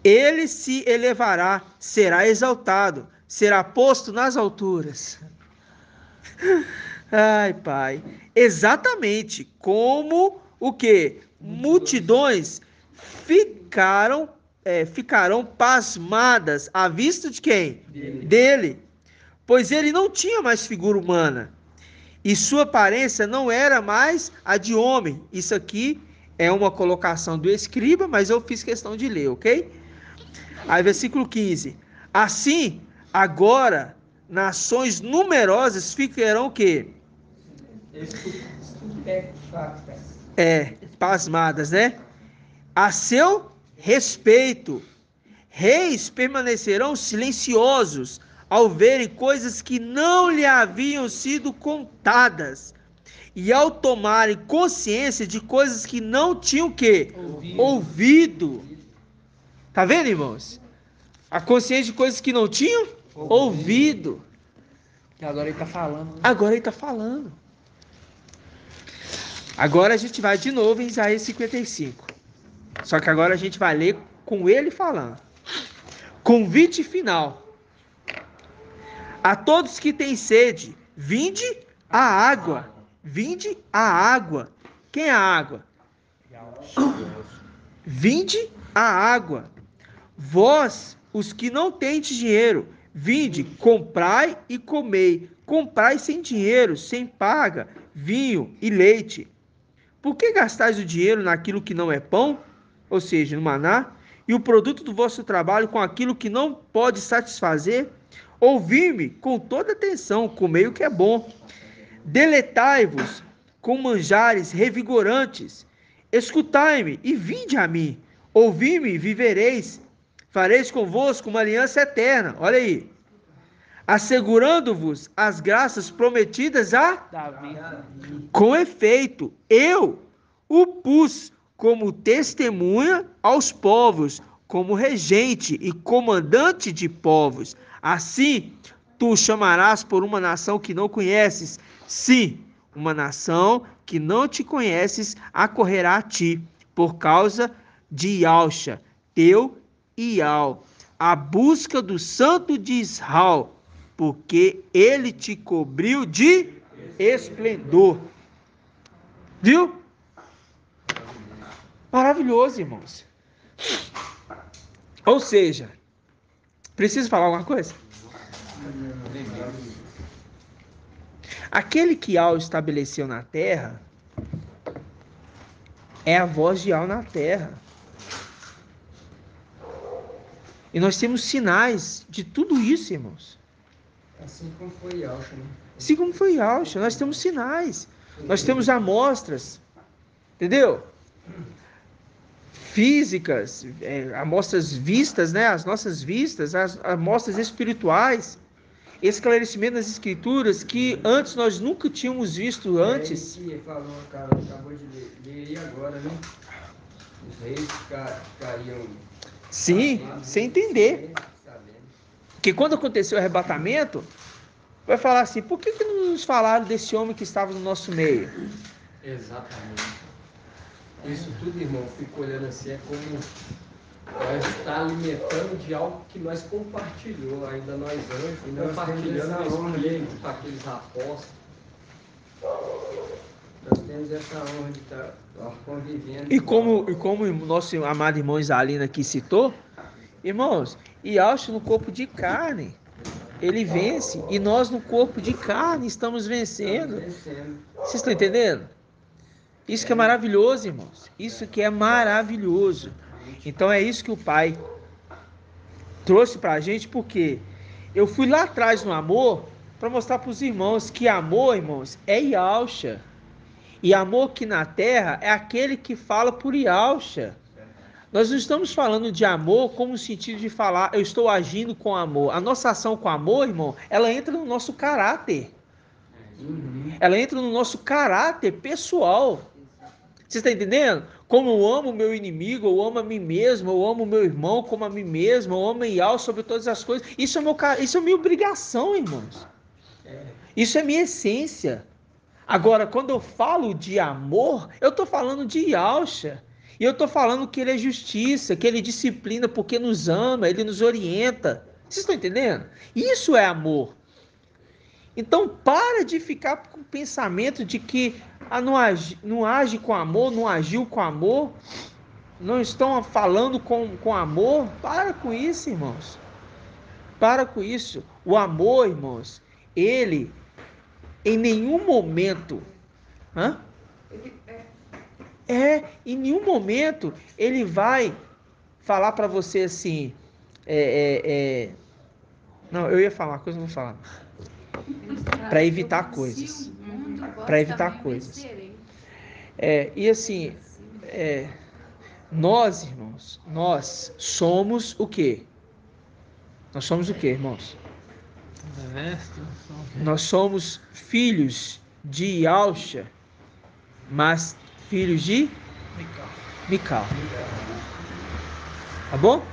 Ele se elevará, será exaltado, será posto nas alturas. Ai, Pai. Exatamente como o que? Multidões ficarão pasmadas à vista de quem? Dele. Pois ele não tinha mais figura humana. E sua aparência não era mais a de homem. Isso aqui é uma colocação do escriba, mas eu fiz questão de ler, ok? Aí, versículo 15. Assim, agora, nações numerosas ficarão o quê? Pasmadas, né? A seu respeito. Reis permanecerão silenciosos ao verem coisas que não lhe haviam sido contadas e ao tomarem consciência de coisas que não tinham que ouvido. Tá vendo, irmãos? A consciência de coisas que não tinham ouvido. Que agora ele está falando. Né? Agora ele está falando. Agora a gente vai de novo em Isaías 55. Só que agora a gente vai ler com ele falando. Convite final. A todos que têm sede, vinde a água. Vinde a água. Quem é a água? Vinde a água. Vós, os que não tendes dinheiro, vinde, comprai e comei. Comprai sem dinheiro, sem paga, vinho e leite. Por que gastais o dinheiro naquilo que não é pão? Ou seja, no maná? E o produto do vosso trabalho com aquilo que não pode satisfazer? Ouvi-me com toda atenção, comei o que é bom. Deletai-vos com manjares revigorantes. Escutai-me e vinde a mim. Ouvi-me e vivereis. Fareis convosco uma aliança eterna. Olha aí. Assegurando-vos as graças prometidas a Davi. Com efeito, eu o pus como testemunha aos povos, como regente e comandante de povos. Assim, tu o chamarás por uma nação que não conheces. Sim, uma nação que não te conheces acorrerá a ti, por causa de Yahshua, teu Ial, a busca do Santo de Israel, porque ele te cobriu de esplendor. Viu? Maravilhoso, irmãos. Ou seja, preciso falar alguma coisa? Aquele que Al estabeleceu na terra é a voz de Al na terra. E nós temos sinais de tudo isso, irmãos. Assim como foi Yahshua, né? Assim como foi Yahshua, nós temos sinais. Nós temos amostras. Entendeu? físicas, amostras vistas, né? As nossas vistas, as amostras espirituais, esclarecimento das escrituras que antes nós nunca tínhamos visto antes. Ele falou, cara, acabou de ler aí agora, né? Os reis ficariam... Sim, sem entender. Que quando aconteceu o arrebatamento, vai falar assim, por que não nos falaram desse homem que estava no nosso meio? Exatamente. Isso tudo, irmão, fico olhando assim, é como nós estar alimentando de algo que nós compartilhou, ainda nós anjos, compartilhando o Espírito com aqueles apóstolos. Nós temos essa honra de estar convivendo. E como o nosso amado irmão Isalina aqui citou, irmãos, Yahushua no corpo de carne, ele vence, e nós no corpo de carne estamos vencendo. Vocês estão entendendo? Isso que é maravilhoso, irmãos. Isso que é maravilhoso. Então é isso que o Pai trouxe para a gente, porque eu fui lá atrás no amor para mostrar para os irmãos que amor, irmãos, é Yahushua. E amor aqui na terra é aquele que fala por Yahushua. Nós não estamos falando de amor como no sentido de falar, eu estou agindo com amor. A nossa ação com amor, irmão, ela entra no nosso caráter. Ela entra no nosso caráter pessoal. Você está entendendo? Como eu amo o meu inimigo, eu amo a mim mesmo, eu amo o meu irmão como a mim mesmo, eu amo Yahushua sobre todas as coisas. Isso é minha obrigação, irmãos. Isso é minha essência. Agora, quando eu falo de amor, eu estou falando de Yahushua. E eu estou falando que ele é justiça, que ele disciplina porque nos ama, ele nos orienta. Vocês estão entendendo? Isso é amor. Então, para de ficar com o pensamento de que não age com amor, não agiu com amor, não estão falando com amor. Para com isso, irmãos. Para com isso. O amor, irmãos, ele, em nenhum momento... em nenhum momento ele vai falar para você assim, não, eu ia falar uma coisa, não vou falar, para evitar coisas, e assim, nós, irmãos, nós somos o quê? Nós somos o quê, irmãos? Nós somos filhos de Yahushua, mas filhos de Mical. Tá bom?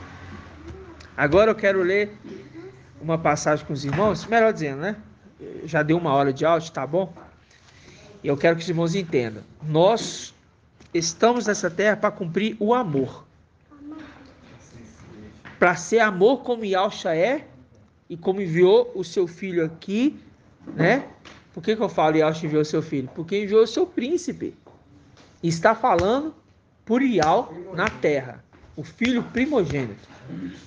Agora eu quero ler uma passagem com os irmãos, melhor dizendo, né? Já deu 1 hora de áudio, tá bom? E eu quero que os irmãos entendam. Nós estamos nessa terra para cumprir o amor. Para ser amor como Yahushua é e como enviou o seu filho aqui, né? Por que eu falo Yahushua enviou o seu filho? Porque enviou o seu príncipe. E está falando por Yahushua na terra, o filho primogênito.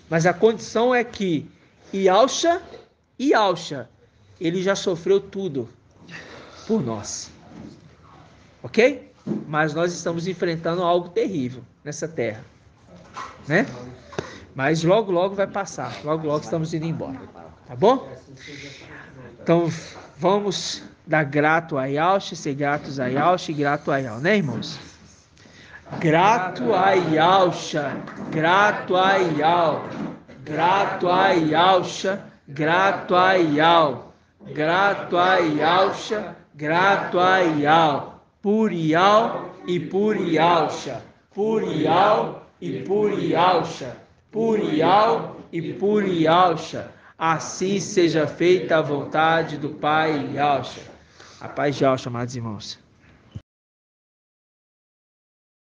Mas a condição é que Yahushua, ele já sofreu tudo por nós. Ok? Mas nós estamos enfrentando algo terrível nessa terra, né? Mas logo, logo vai passar. Logo, logo estamos indo embora. Tá bom? Então, vamos dar grato a Yahushua, ser gratos a Yahushua e grato a Yahushua, né, irmãos? Grato a Yahushua, grato a Yahushua, grato a Yahushua, grato a Yahushua, grato a Yahushua, grato a Yahushua, por Yahushua e por Yahushua, por Yahushua e por Yahushua, por Yahushua e por Yahushua. Assim seja feita a vontade do Pai Yahushua. A paz de Yahushua, amados irmãos.